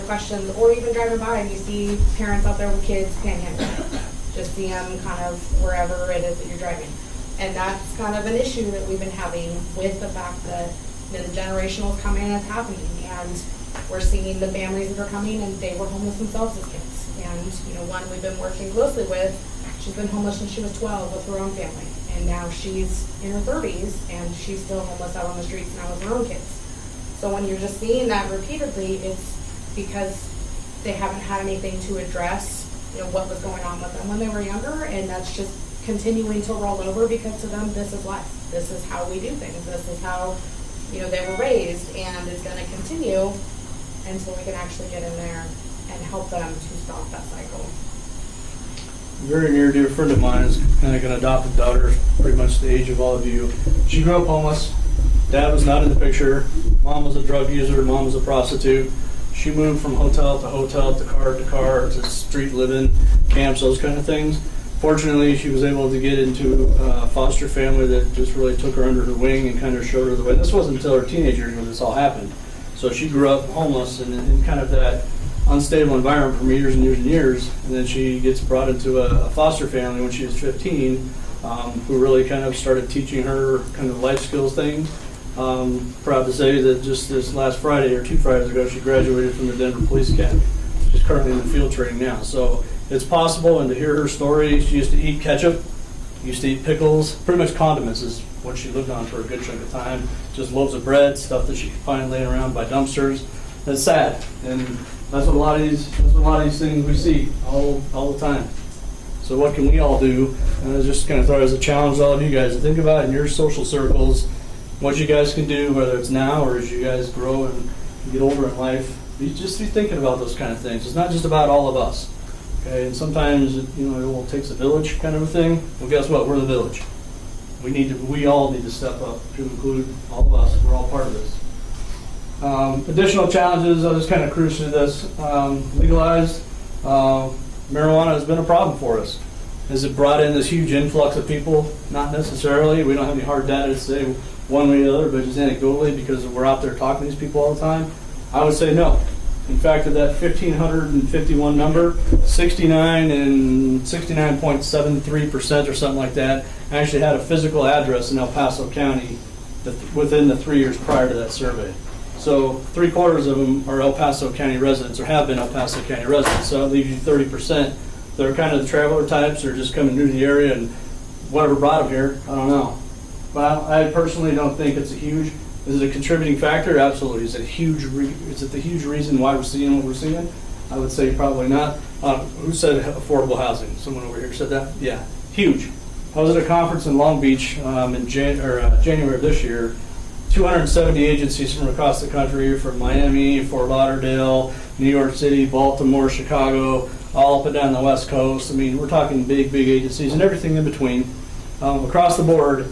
questions, or even driving by and you see parents out there with kids panhandling. Just see them kind of wherever it is that you're driving. And that's kind of an issue that we've been having with the fact that the generational coming and it's happening. And we're seeing the families that are coming and they were homeless themselves as kids. And, one we've been working closely with, she's been homeless since she was 12 with her own family. And now she's in her 30s and she's still homeless out on the streets now with her own kids. So when you're just seeing that repeatedly, it's because they haven't had anything to address, what was going on with them when they were younger, and that's just continuing to roll over because to them, this is life. This is how we do things. This is how, they were raised, and it's going to continue until we can actually get in there and help them to stop that cycle. A very near dear friend of mine is kind of an adopted daughter, pretty much the age of all of you. She grew up homeless. Dad was not in the picture. Mom was a drug user. Mom was a prostitute. She moved from hotel to car to street living, camps, those kind of things. Fortunately, she was able to get into a foster family that just really took her under her wing and kind of showed her the way. This wasn't until her teenage years when this all happened. So she grew up homeless and in kind of that unstable environment for years and years and years. And then she gets brought into a foster family when she was 15, who really kind of started teaching her kind of life skills things. Proud to say that just this last Friday or 2 Fridays ago, she graduated from the Denver Police Academy. She's currently in the field training now. So it's possible, and to hear her story, she used to eat ketchup, used to eat pickles, pretty much condiments is what she lived on for a good chunk of time. Just loaves of bread, stuff that she could find laying around by dumpsters. It's sad, and that's what a lot of these things we see all the time. So what can we all do? And I just kind of throw it as a challenge to all of you guys to think about in your social circles what you guys can do, whether it's now or as you guys grow and get older in life. Just be thinking about those kind of things. It's not just about all of us. Okay, and sometimes it all takes a village kind of a thing. Well, guess what? We're the village. We all need to step up to include all of us. We're all part of this. Additional challenges. I'll just kind of cruise through this. Legalized marijuana has been a problem for us. Has it brought in this huge influx of people? Not necessarily. We don't have any hard data to say one way or the other, but just anecdotally, because we're out there talking to these people all the time, I would say no. In fact, of that 1,551 number, 69 and 69.73% or something like that actually had a physical address in El Paso County within the 3 years prior to that survey. So 3/4 of them are El Paso County residents or have been El Paso County residents. So that leaves you 30%. They're kind of the traveler types or just coming new to the area and whatever brought them here, I don't know. But I personally don't think it's a huge. Is it a contributing factor? Absolutely. Is it the huge reason why we're seeing what we're seeing? I would say probably not. Who said affordable housing? Someone over here said that? Yeah, huge. I was at a conference in Long Beach in January of this year. 270 agencies from across the country, from Miami, Fort Lauderdale, New York City, Baltimore, Chicago, all up and down the West Coast. I mean, we're talking big agencies and everything in between. Across the board,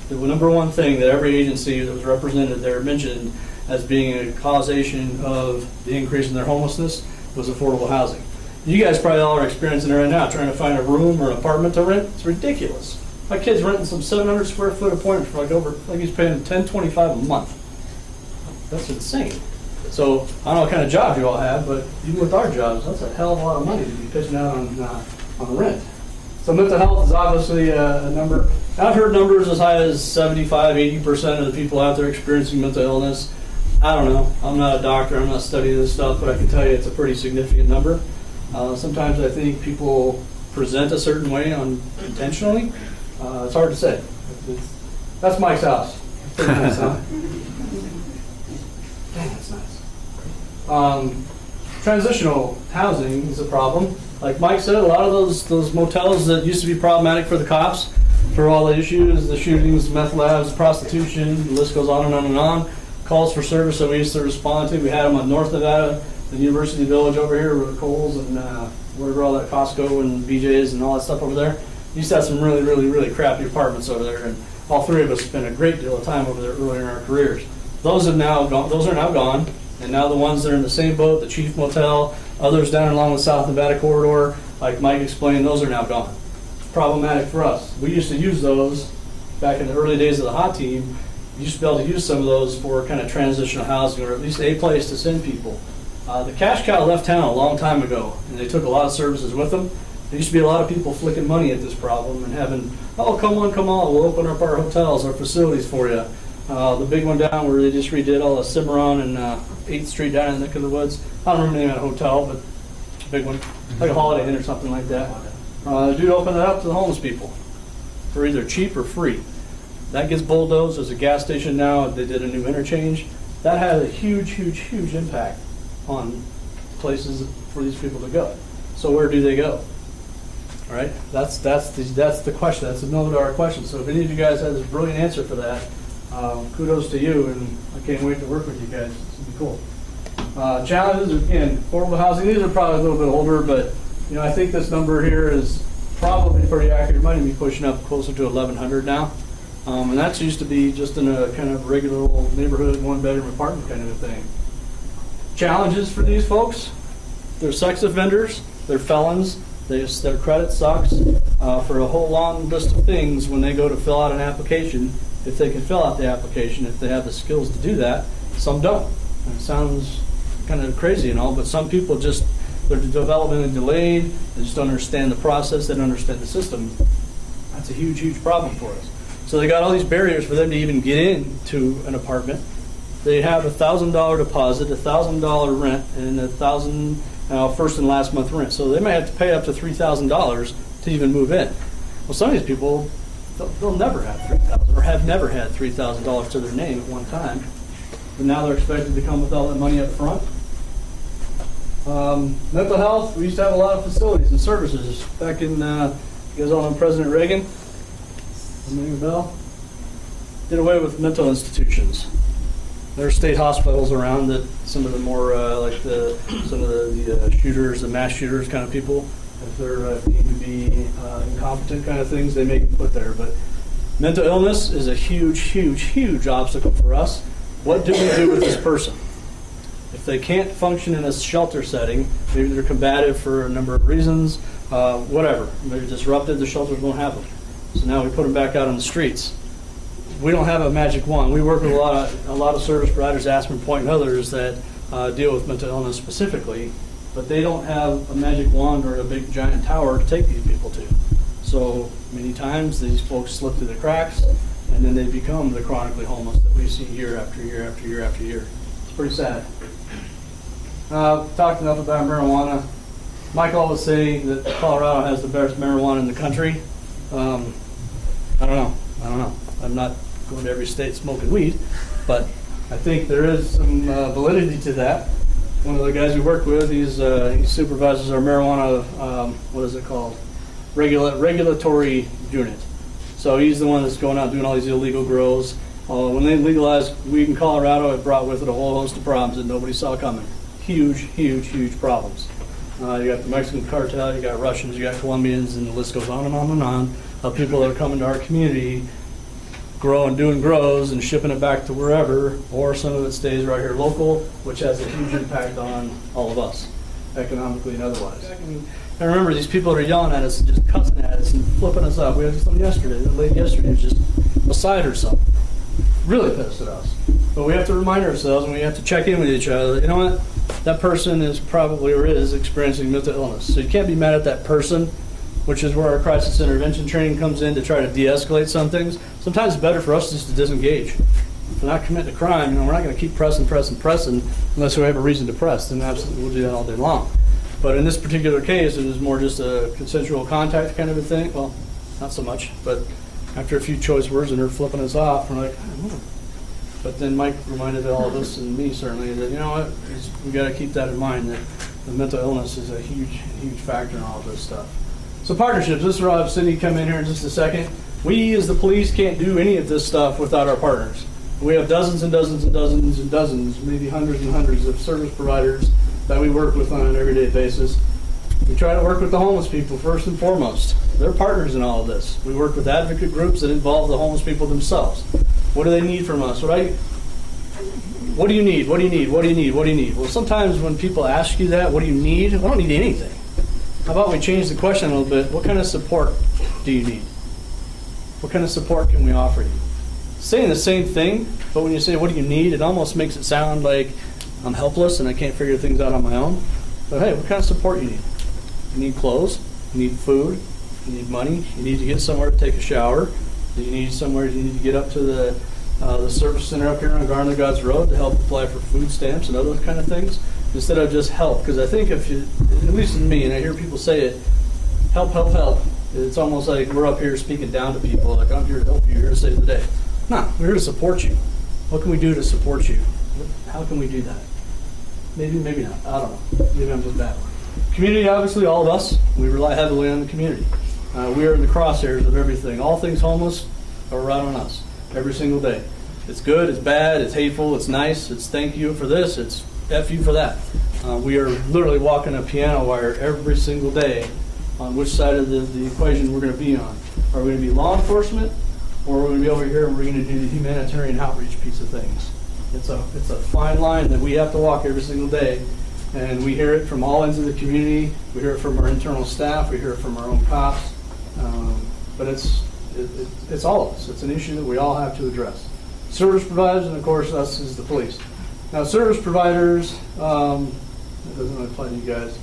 the number one thing that every agency that was represented there mentioned as being a causation of the increase in their homelessness was affordable housing. You guys probably all are experiencing it right now, trying to find a room or an apartment to rent. It's ridiculous. My kid's renting some 700 square foot apartment for like he's paying $10.25 a month. That's insane. So I don't know what kind of job you all have, but even with our jobs, that's a hell of a lot of money to be pitching out on rent. So mental health is obviously a number. I've heard numbers as high as 75-80% of the people out there experiencing mental illness. I don't know. I'm not a doctor. I'm not studying this stuff, but I can tell you it's a pretty significant number. Sometimes I think people present a certain way intentionally. It's hard to say. That's Mike's house. Pretty nice, huh? Dang, that's nice. Transitional housing is a problem. Like Mike said, a lot of those motels that used to be problematic for the cops, for all the issues, the shootings, meth labs, prostitution, the list goes on and on and on. Calls for service that we used to respond to. We had them on North Nevada, the University Village over here, with Kohl's and wherever all that Costco and BJ's and all that stuff over there. We used to have some really crappy apartments over there, and all three of us spent a great deal of time over there earlier in our careers. Those are now gone, and now the ones that are in the same boat, the Chief Motel, others down along the South Nevada corridor, like Mike explained, those are now gone. It's problematic for us. We used to use those back in the early days of the hot team. We used to be able to use some of those for kind of transitional housing, or at least a place to send people. The cash cow left town a long time ago, and they took a lot of services with them. There used to be a lot of people flicking money at this problem and having, oh, come on, we'll open up our hotels, our facilities for you. The big one down where they just redid all the Cimarron and 8th Street down in the neck of the woods. I don't remember the name of the hotel, but a big one, like a Holiday Inn or something like that. Dude opened it up to the homeless people for either cheap or free. That gets bulldozed. There's a gas station now. They did a new interchange. That had a huge impact on places for these people to go. So where do they go? All right, that's the question. That's the middle of our question. So if any of you guys have this brilliant answer for that, kudos to you, and I can't wait to work with you guys. This will be cool. Challenges, again, affordable housing. These are probably a little bit older, but I think this number here is probably pretty accurate. It might be pushing up closer to 1,100 now, and that's used to be just in a kind of regular old neighborhood, one-bedroom apartment kind of a thing. Challenges for these folks: they're sex offenders, they're felons. Their credit sucks for a whole long list of things when they go to fill out an application. If they can fill out the application, if they have the skills to do that, some don't. And it sounds kind of crazy and all, but some people just, they're developmentally delayed, they just don't understand the process, they don't understand the system. That's a huge problem for us. So they got all these barriers for them to even get into an apartment. They have $1,000 deposit, $1,000 rent, and $1,000 first and last month rent. So they might have to pay up to $3,000 to even move in. Well, some of these people, they'll never have $3,000 or have never had $3,000 to their name at one time. But now they're expected to come with all that money up front. Mental health, we used to have a lot of facilities and services. Back in, you guys all know President Reagan? Ring a bell? Did away with mental institutions. There are state hospitals around that some of the more, some of the shooters, the mass shooters kind of people, if they're deemed to be incompetent kind of things, they may be put there. But mental illness is a huge obstacle for us. What do we do with this person? If they can't function in a shelter setting, maybe they're combative for a number of reasons, whatever. They're disrupted, the shelters won't have them. So now we put them back out on the streets. we don't have a magic wand. We work with a lot of service providers, Aspen Point and others that deal with mental illness specifically, but they don't have a magic wand or a big giant tower to take these people to. So many times these folks slip through the cracks, and then they become the chronically homeless that we see year after year after year after year. It's pretty sad. Talked enough about marijuana. Mike always say that Colorado has the best marijuana in the country. I don't know. I'm not going to every state smoking weed, but I think there is some validity to that. One of the guys we work with, he supervises our marijuana, what is it called? Regulatory unit. So he's the one that's going out doing all these illegal grows. When they legalized weed in Colorado, it brought with it a whole host of problems that nobody saw coming. Huge, huge, huge problems. You got the Mexican cartel, you got Russians, you got Colombians, and the list goes on and on and on of people that are coming to our community, growing, doing grows and shipping it back to wherever, or some of it stays right here local, which has a huge impact on all of us, economically and otherwise. And remember, these people that are yelling at us and just cussing at us and flipping us up. We had something yesterday. The lady yesterday was just beside herself, really pissed at us. But we have to remind ourselves, and we have to check in with each other. You know what? That person is probably or is experiencing mental illness. So you can't be mad at that person, which is where our crisis intervention training comes in to try to de-escalate some things. Sometimes it's better for us just to disengage. If we're not committing a crime, we're not going to keep pressing unless we have a reason to press. Then absolutely we'll do that all day long. But in this particular case, it was more just a consensual contact kind of a thing. Well, not so much, but after a few choice words and her flipping us off, we're like, oh. But then Mike reminded all of us, and me certainly, that, you know what, we got to keep that in mind, that the mental illness is a huge, huge factor in all of this stuff. So partnerships, this is where I'll have Cindy come in here in just a second. We as the police can't do any of this stuff without our partners. We have dozens and dozens and dozens and dozens, maybe hundreds and hundreds of service providers that we work with on an everyday basis. We try to work with the homeless people first and foremost. They're partners in all of this. We work with advocate groups that involve the homeless people themselves. What do they need from us? What do you need? What do you need? What do you need? What do you need? Well, sometimes when people ask you that, what do you need? I don't need anything. How about we change the question a little bit? What kind of support do you need? What kind of support can we offer you? Saying the same thing, but when you say, what do you need? It almost makes it sound like I'm helpless and I can't figure things out on my own. But hey, what kind of support you need? You need clothes, you need food, you need money, you need to get somewhere to take a shower, you need to get up to the service center up here on Garner Gods Road to help apply for food stamps and other kind of things, instead of just help. Because I think if you, at least in me, and I hear people say it, help, help, help. It's almost like we're up here speaking down to people, like I'm here to help you, you're here to save the day. No, we're here to support you. What can we do to support you? How can we do that? Maybe, maybe not. I don't know. Maybe I'm just bad. Community, obviously, all of us, we rely heavily on the community. We are in the crosshairs of everything. All things homeless are right on us every single day. It's good, it's bad, it's hateful, it's nice, it's thank you for this, it's F you for that. We are literally walking a piano wire every single day on which side of the equation we're going to be on. Are we going to be law enforcement, or are we going to be over here and we're going to do the humanitarian outreach piece of things? It's a fine line that we have to walk every single day, and we hear it from all ends of the community. We hear it from our internal staff. We hear it from our own cops. But it's all of us. It's an issue that we all have to address. Service providers, and of course us as the police. Now, service providers, it doesn't really apply to you guys.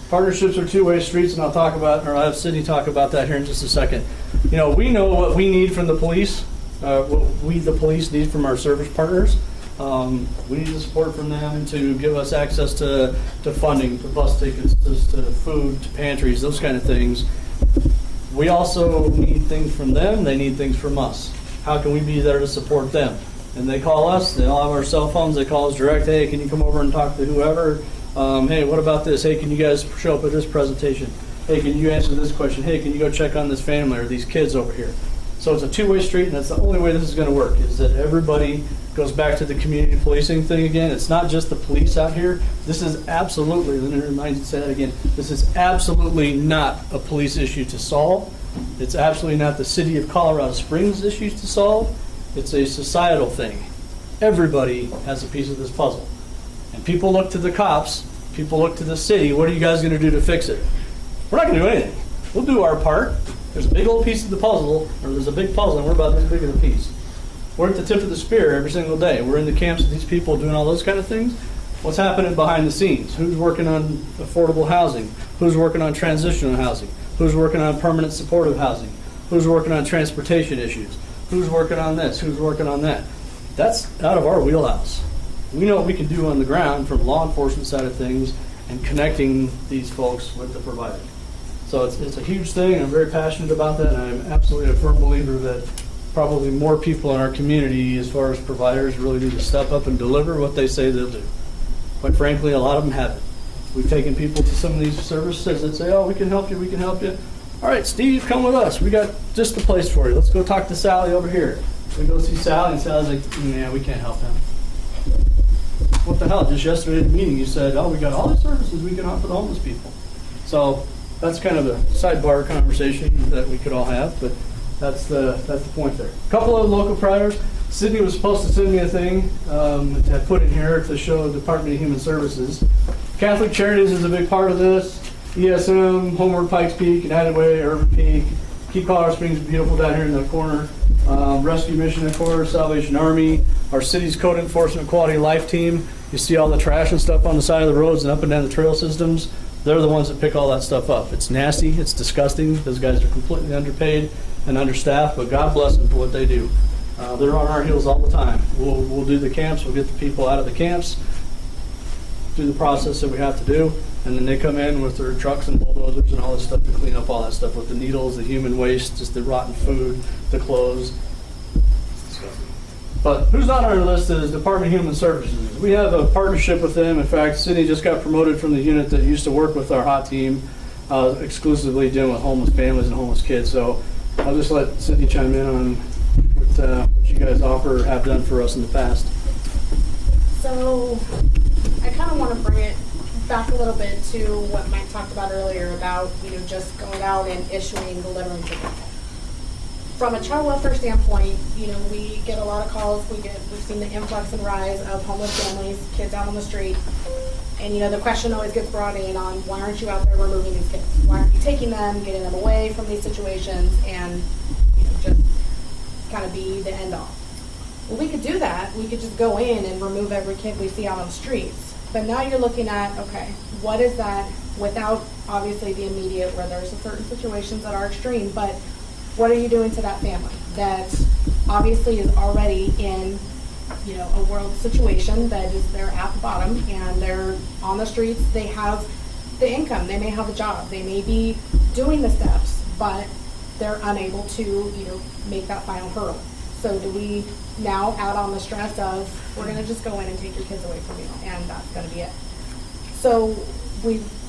Partnerships are two-way streets, and I'll have Sydney talk about that here in just a second. You know, we know what we need from the police, what we, the police, need from our service partners. We need the support from them to give us access to funding, to bus tickets, to food, to pantries, those kind of things. We also need things from them. They need things from us. How can we be there to support them? And they call us. They all have our cell phones. They call us direct. Hey, can you come over and talk to whoever? Hey, what about this? Hey, can you guys show up at this presentation? Hey, can you answer this question? Hey, can you go check on this family or these kids over here? So it's a two-way street, and that's the only way this is going to work, is that everybody goes back to the community policing thing again. It's not just the police out here. This is absolutely, let me remind you to say that again, this is absolutely not a police issue to solve. It's absolutely not the city of Colorado Springs issues to solve. It's a societal thing. Everybody has a piece of this puzzle. And people look to the cops, people look to the city, what are you guys going to do to fix it? We're not going to do anything. We'll do our part. There's a big old piece of the puzzle, or there's a big puzzle, and we're about this big of a piece. We're at the tip of the spear every single day. We're in the camps with these people doing all those kind of things. What's happening behind the scenes? Who's working on affordable housing? Who's working on transitional housing? Who's working on permanent supportive housing? Who's working on transportation issues? Who's working on this? Who's working on that? That's out of our wheelhouse. We know what we can do on the ground from law enforcement side of things and connecting these folks with the provider. So it's a huge thing. I'm very passionate about that, and I'm absolutely a firm believer that probably more people in our community, as far as providers, really need to step up and deliver what they say they'll do. Quite frankly, a lot of them haven't. We've taken people to some of these services that say, oh, we can help you, we can help you. All right, Steve, come with us. We got just the place for you. Let's go talk to Sally over here. We go see Sally, and Sally's like, yeah, we can't help him. What the hell? Just yesterday at the meeting, you said, oh, we got all the services we can offer the homeless people. So that's kind of a sidebar conversation that we could all have, but that's the point there. A couple of local priors. Sydney was supposed to send me a thing to put in here to show the Department of Human Services. Catholic Charities is a big part of this. ESM, Homeward Pikes Peak, United Way, Urban Peak. Keep Colorado Springs beautiful down here in the corner. Rescue Mission, of course, Salvation Army, our city's code enforcement quality life team. You see all the trash and stuff on the side of the roads and up and down the trail systems. They're the ones that pick all that stuff up. It's nasty, it's disgusting. Those guys are completely underpaid and understaffed, but God bless them for what they do. They're on our heels all the time. We'll do the camps, we'll get the people out of the camps, do the process that we have to do, and then they come in with their trucks and bulldozers and all this stuff to clean up all that stuff with the needles, the human waste, just the rotten food, the clothes. But who's on our list is Department of Human Services. We have a partnership with them. In fact, Sydney just got promoted from the unit that used to work with our hot team, exclusively dealing with homeless families and homeless kids. So I'll just let Sydney chime in on what you guys offer or have done for us in the past. So I kind of want to bring it back a little bit to what Mike talked about earlier about, just going out and issuing the littering ticket. From a child welfare standpoint, we get a lot of calls. We've seen the influx and rise of homeless families, kids out on the street. And, the question always gets brought in on why aren't you out there removing these kids? Why aren't you taking them, getting them away from these situations and, just kind of be the end all? Well, we could do that. We could just go in and remove every kid we see out on the streets. But now you're looking at, okay, what is that without obviously the immediate where there's certain situations that are extreme, but what are you doing to that family that obviously is already in, a world situation that is they're at the bottom and they're on the streets, they have the income, they may have a job, they may be doing the steps, but they're unable to, make that final hurdle. So do we now add on the stress of, we're gonna just go in and take your kids away from you, and that's gonna be it. So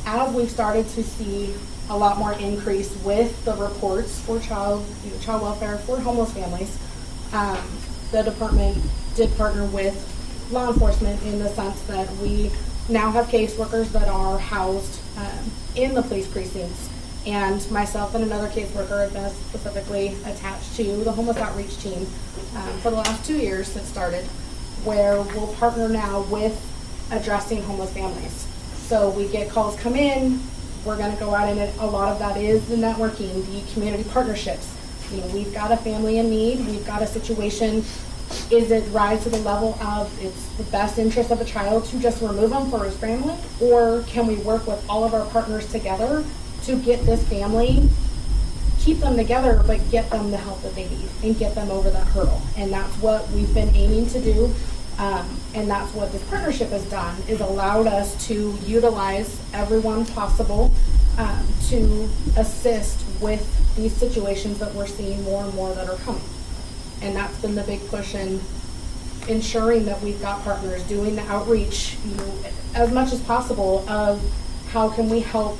as we've started to see a lot more increase with the reports for child welfare for homeless families, the department did partner with law enforcement in the sense that we now have caseworkers that are housed in the police precincts, and myself and another caseworker have been specifically attached to the homeless outreach team for the last 2 years that started, where we'll partner now with addressing homeless families. So we get calls come in, we're going to go out, and a lot of that is the networking, the community partnerships. We've got a family in need, we've got a situation. Is it rise to the level of it's the best interest of a child to just remove them for his family? Or can we work with all of our partners together to get this family, keep them together, but get them the help that they need and get them over that hurdle? And that's what we've been aiming to do. And that's what this partnership has done, is allowed us to utilize everyone possible to assist with these situations that we're seeing more and more that are coming. And that's been the big push in ensuring that we've got partners doing the outreach, as much as possible of how can we help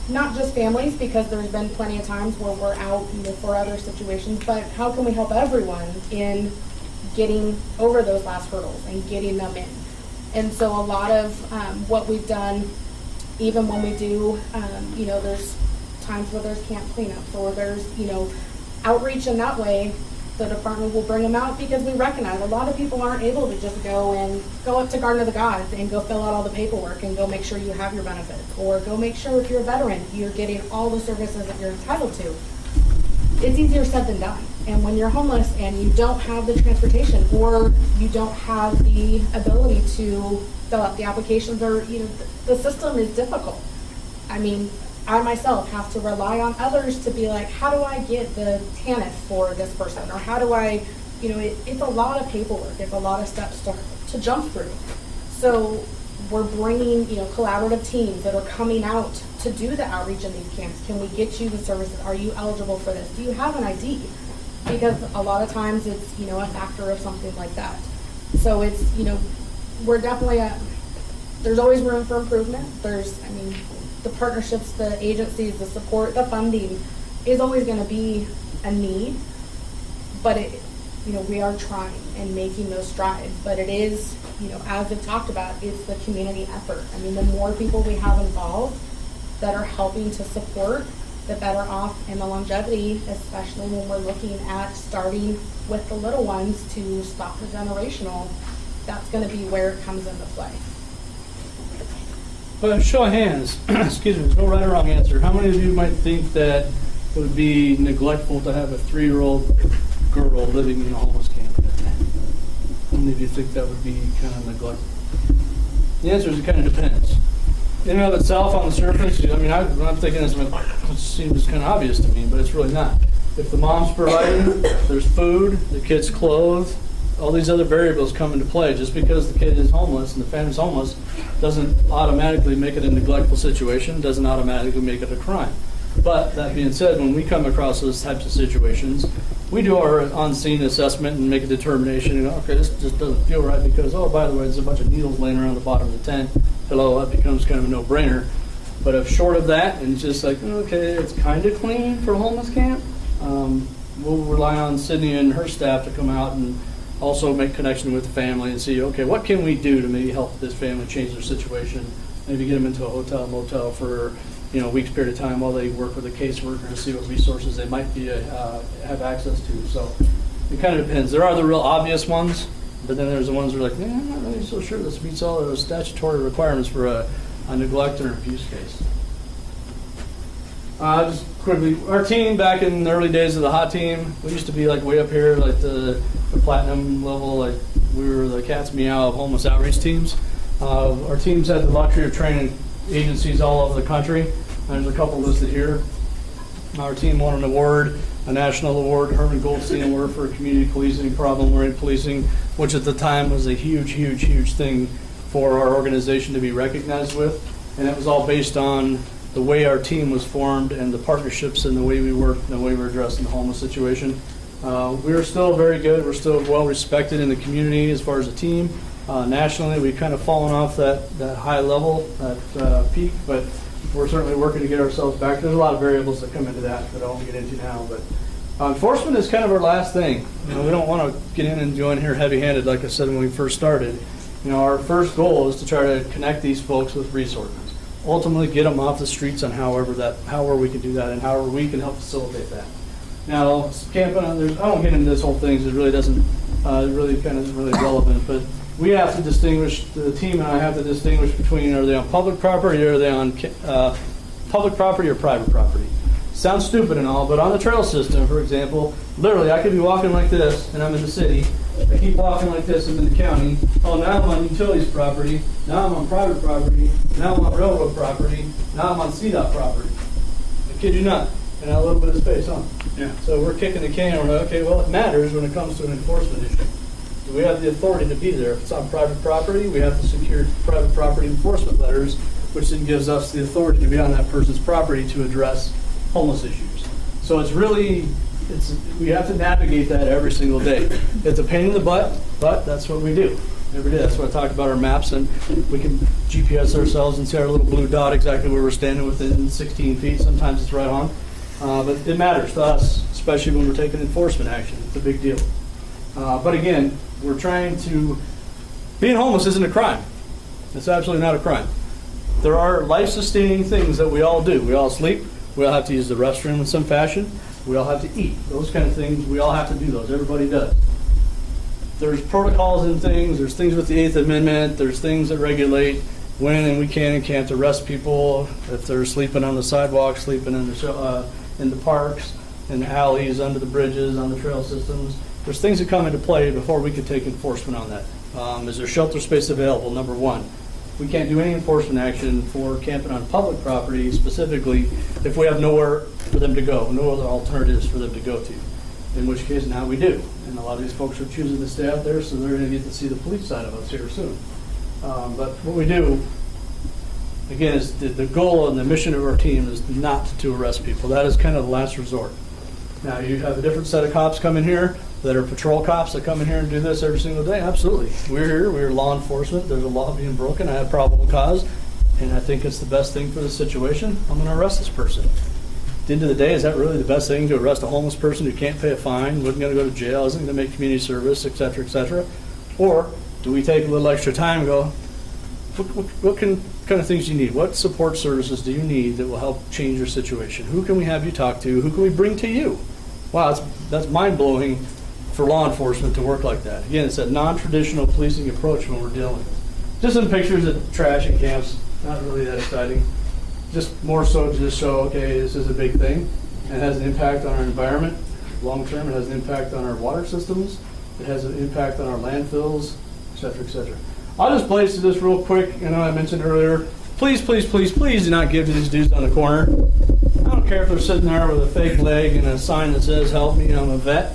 not just families, because there's been plenty of times where we're out, for other situations, but how can we help everyone in getting over those last hurdles and getting them in. And so a lot of what we've done, even when we do, there's times where there's camp cleanups or there's, outreach in that way, the department will bring them out because we recognize a lot of people aren't able to just go up to Garden of the Gods and go fill out all the paperwork and go make sure you have your benefits, or go make sure if you're a veteran, you're getting all the services that you're entitled to. It's easier said than done. And when you're homeless and you don't have the transportation, or you don't have the ability to fill out the applications, or, you know, the system is difficult. I mean, I myself have to rely on others to be like, how do I get the TANF for this person? Or how do I, you know, it's a lot of paperwork. It's a lot of steps to jump through. So we're bringing, you know, collaborative teams that are coming out to do the outreach in these camps. Can we get you the services? Are you eligible for this? Do you have an ID? Because a lot of times it's, you know, a factor of something like that. So it's, you know, we're definitely there's always room for improvement. There's, I mean, the partnerships, the agencies, the support, the funding is always going to be a need, but it, you know, we are trying and making those strides. But it is, you know, as we've talked about, it's the community effort. I mean, the more people we have involved that are helping to support, the better off in the longevity, especially when we're looking at starting with the little ones to stop the generational. That's going to be where it comes into play. But show of hands, excuse me, there's no right or wrong answer. How many of you might think that it would be neglectful to have a 3-year-old girl living in a homeless camp? How many of you think that would be kind of neglectful? The answer is it kind of depends. In and of itself, on the surface, I mean, I'm thinking this, it seems kind of obvious to me, but it's really not. If the mom's providing, there's food, the kid's clothed, all these other variables come into play. Just because the kid is homeless and the family's homeless doesn't automatically make it a neglectful situation, doesn't automatically make it a crime. But that being said, when we come across those types of situations, we do our on-scene assessment and make a determination, you know, okay, this just doesn't feel right because, oh, by the way, there's a bunch of needles laying around the bottom of the tent. Hello, that becomes kind of a no-brainer. But if short of that, and it's just like, okay, it's kind of clean for a homeless camp, we'll rely on Sydney and her staff to come out and also make connection with the family and see, okay, what can we do to maybe help this family change their situation, maybe get them into a hotel, motel for, you know, a week's period of time while they work with a caseworker to see what resources they might be have access to. So it kind of depends. There are the real obvious ones, but then there's the ones that are like, I'm not really so sure this meets all those statutory requirements for a neglect or abuse case. Just quickly, our team back in the early days of the hot team, we used to be like way up here, like the platinum level, like we were the cat's meow of homeless outreach teams. Our teams had the luxury of training agencies all over the country. There's a couple listed here. Our team won an award, a national award, Herman Goldstein Award for community policing, problem-oriented policing, which at the time was a huge, huge, huge thing for our organization to be recognized with. And it was all based on the way our team was formed and the partnerships and the way we worked and the way we were addressing the homeless situation. We're still very good. We're still well respected in the community as far as a team. Nationally, we've kind of fallen off that high level, that peak, but we're certainly working to get ourselves back. There's a lot of variables that come into that I won't get into now, but enforcement is kind of our last thing. You know, we don't want to get in and go in here heavy-handed, like I said when we first started. You know, our first goal is to try to connect these folks with resources. Ultimately, get them off the streets on however we can do that, and however we can help facilitate that. Now, camping, I won't get into this whole thing because it really doesn't, really kind of isn't really relevant, but we have to distinguish, the team and I have to distinguish between, are they on public property or are they on public property or private property? Sounds stupid and all, but on the trail system, for example, literally I could be walking like this and I'm in the city. I keep walking like this, I'm in the county. Oh, now I'm on utilities property. Now I'm on private property. Now I'm on railroad property. Now I'm on CDOT property. I kid you not. And a little bit of space, huh? Yeah. So we're kicking the can. We're like, okay, well, it matters when it comes to an enforcement issue. Do we have the authority to be there? If it's on private property, we have to secure private property enforcement letters, which then gives us the authority to be on that person's property to address homeless issues. So it's really, we have to navigate that every single day. It's a pain in the butt, but that's what we do every day. That's what I talked about, our maps, and we can GPS ourselves and see our little blue dot exactly where we're standing within 16 feet. Sometimes it's right on. But it matters to us, especially when we're taking enforcement action. It's a big deal. But again, we're trying to, being homeless isn't a crime. It's absolutely not a crime. There are life-sustaining things that we all do. We all sleep. We all have to use the restroom in some fashion. We all have to eat. Those kind of things, we all have to do those. Everybody does. There's protocols and things. There's things with the 8th Amendment. There's things that regulate when and we can and can't arrest people if they're sleeping on the sidewalk, sleeping in the parks. in the alleys, under the bridges, on the trail systems. There's things that come into play before we could take enforcement on that. Is there shelter space available? Number one. We can't do any enforcement action for camping on public property specifically if we have nowhere for them to go, no other alternatives for them to go to. In which case now we do. And a lot of these folks are choosing to stay out there, so they're going to get to see the police side of us here soon. But what we do, again, is the goal and the mission of our team is not to arrest people. That is kind of the last resort. Now, you have a different set of cops come in here that are patrol cops that come in here and do this every single day. Absolutely. We're here. We're law enforcement. There's a law being broken. I have probable cause, and I think it's the best thing for the situation. I'm going to arrest this person. At the end of the day, is that really the best thing, to arrest a homeless person who can't pay a fine, wasn't going to go to jail, isn't going to make community service, et cetera, et cetera? Or do we take a little extra time and go, what kind of things do you need? What support services do you need that will help change your situation? Who can we have you talk to? Who can we bring to you? Wow, that's mind-blowing for law enforcement to work like that. Again, it's a non-traditional policing approach when we're dealing. Just some pictures of trash in camps, not really that exciting. Just more so to just show, okay, this is a big thing. It has an impact on our environment. Long-term, it has an impact on our water systems. It has an impact on our landfills, et cetera, et cetera. I'll just blaze through this real quick. I know I mentioned earlier, please, please, please, please do not give to these dudes on the corner. I don't care if they're sitting there with a fake leg and a sign that says, help me, I'm a vet.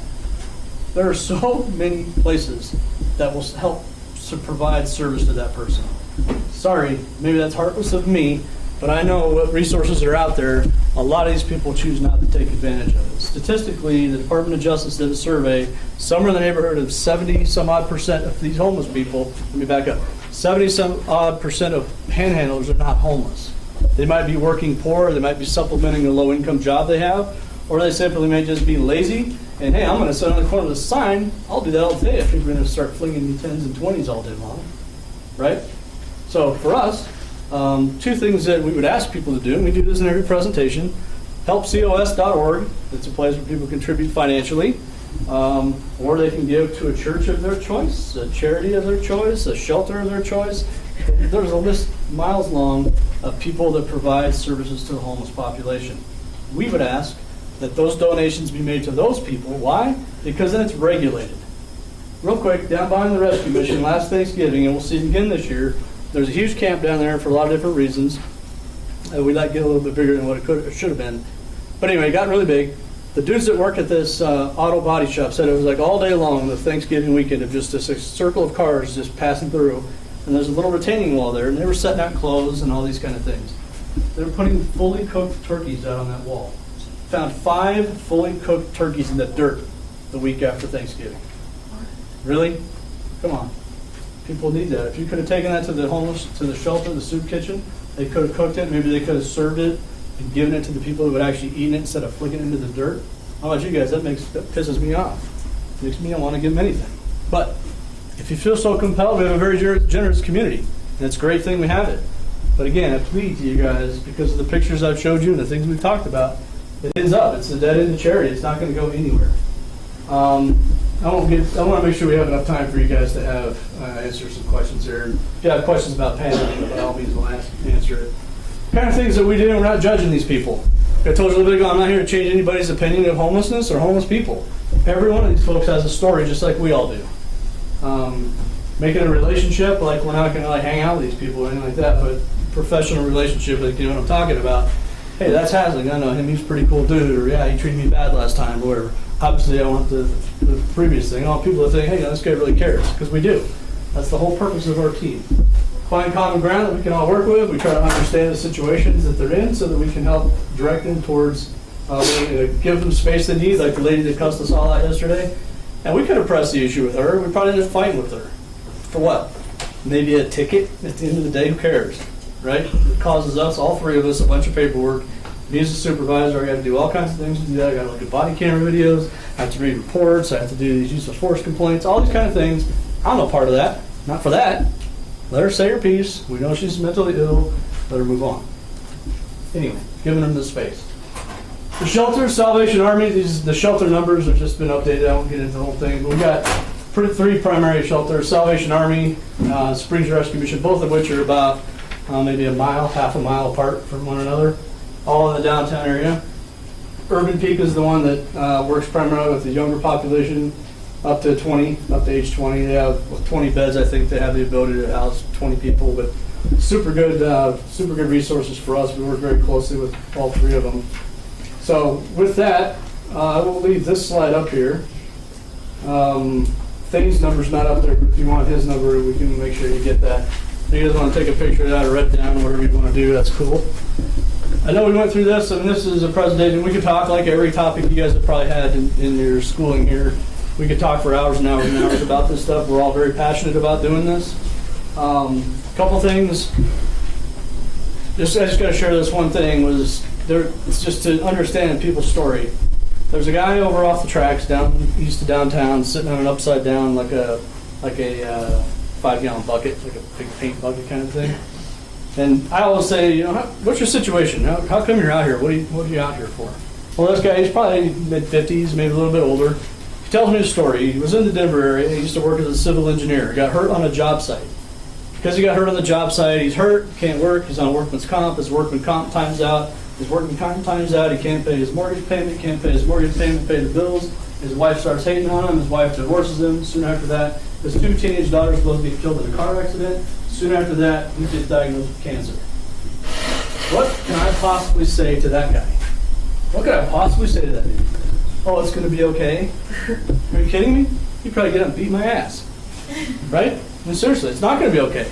There are so many places that will help to provide service to that person. Sorry, maybe that's heartless of me, but I know what resources are out there. A lot of these people choose not to take advantage of it. Statistically, the Department of Justice did a survey, somewhere in the neighborhood of 70-some-odd% of these homeless people, let me back up, 70-some-odd% of panhandlers are not homeless. They might be working poor, they might be supplementing a low-income job they have, or they simply may just be lazy, and hey, I'm going to sit on the corner with a sign, I'll do that all day if people are going to start flinging me 10s and 20s all day long, right? So for us, two things that we would ask people to do, and we do this in every presentation, helpcos.org, it's a place where people contribute financially, or they can give to a church of their choice, a charity of their choice, a shelter of their choice. There's a list miles long of people that provide services to the homeless population. We would ask that those donations be made to those people. Why? Because then it's regulated. Real quick, down behind the rescue mission last Thanksgiving, and we'll see it again this year, there's a huge camp down there for a lot of different reasons. We let it get a little bit bigger than what it should have been. But anyway, it got really big. The dudes that work at this auto body shop said it was like all day long, the Thanksgiving weekend, of just a circle of cars just passing through. And there's a little retaining wall there, and they were setting out clothes and all these kind of things. They were putting fully cooked turkeys out on that wall. Found 5 fully cooked turkeys in the dirt the week after Thanksgiving. Really? Come on. People need that. If you could have taken that to the homeless, to the shelter, the soup kitchen, they could have cooked it, maybe they could have served it and given it to the people who would actually eat it instead of flicking it into the dirt. How about you guys? That pisses me off. It makes me not want to give them anything. But if you feel so compelled, we have a very generous community. And it's a great thing we have it. But again, I plead to you guys, because of the pictures I've showed you and the things we've talked about, it ends up. It's a dead end of charity. It's not going to go anywhere. I want to make sure we have enough time for you guys to have answer some questions here. If you have questions about panhandling, by all means, we'll answer it. Kind of things that we do, we're not judging these people. I told you a little bit ago, I'm not here to change anybody's opinion of homelessness or homeless people. Every one of these folks has a story, just like we all do. Making a relationship, like we're not going to hang out with these people or anything like that, but professional relationship, like you know what I'm talking about. Hey, that's Hasling. I know him. He's a pretty cool dude. Or yeah, he treated me bad last time, or whatever. Obviously, I want the previous thing. I want people to think, hey, this guy really cares, because we do. That's the whole purpose of our team. Find common ground that we can all work with. We try to understand the situations that they're in so that we can help direct them towards, give them space they need, like the lady that cussed us all out yesterday. And we could have pressed the issue with her. We probably didn't fight with her. For what? Maybe a ticket? At the end of the day, who cares? Right? It causes us, all three of us, a bunch of paperwork. Me as a supervisor, I got to do all kinds of things to do that. I got to look at body camera videos. I have to read reports. I have to do these use of force complaints. All these kind of things. I'm no part of that. Not for that. Let her say her piece. We know she's mentally ill. Let her move on. Anyway, giving them the space. The shelter, Salvation Army. The shelter numbers have just been updated. I won't get into the whole thing. But we got 3 primary shelters: Salvation Army, Springs Rescue Mission, both of which are about maybe half a mile apart from one another, all in the downtown area. Urban Peak is the one that works primarily with the younger population, up to age 20. They have 20 beds. I think they have the ability to house 20 people, but super good resources for us. We work very closely with all three of them. So with that, I will leave this slide up here. Thing's number's not up there, but if you want his number, we can make sure you get that. If you guys want to take a picture of that or write it down, whatever you want to do, that's cool. I know we went through this, and this is a presentation. We could talk like every topic you guys have probably had in your schooling here. We could talk for hours and hours and hours about this stuff. We're all very passionate about doing this. Couple things. I just got to share this one thing. It's just to understand people's story. There's a guy over off the tracks down east of downtown, sitting on an upside down like a 5-gallon bucket, like a big paint bucket kind of thing. And I always say, what's your situation? How come you're out here? What are you out here for? Well, this guy, he's probably mid-50s, maybe a little bit older. He tells me his story. He was in the Denver area. He used to work as a civil engineer. He got hurt on a job site. Because he got hurt on the job site, he's hurt, can't work. He's on workman's comp. His workman's comp time's out. His workman's comp time's out. He can't pay his mortgage payment. Can't pay his mortgage payment, pay the bills. His wife starts hating on him. His wife divorces him. Soon after that, his 2 teenage daughters both get killed in a car accident. Soon after that, he gets diagnosed with cancer. What can I possibly say to that guy? What could I possibly say to that dude? Oh, it's going to be okay? Are you kidding me? You'd probably get up and beat my ass. Right? I mean, seriously, it's not going to be okay.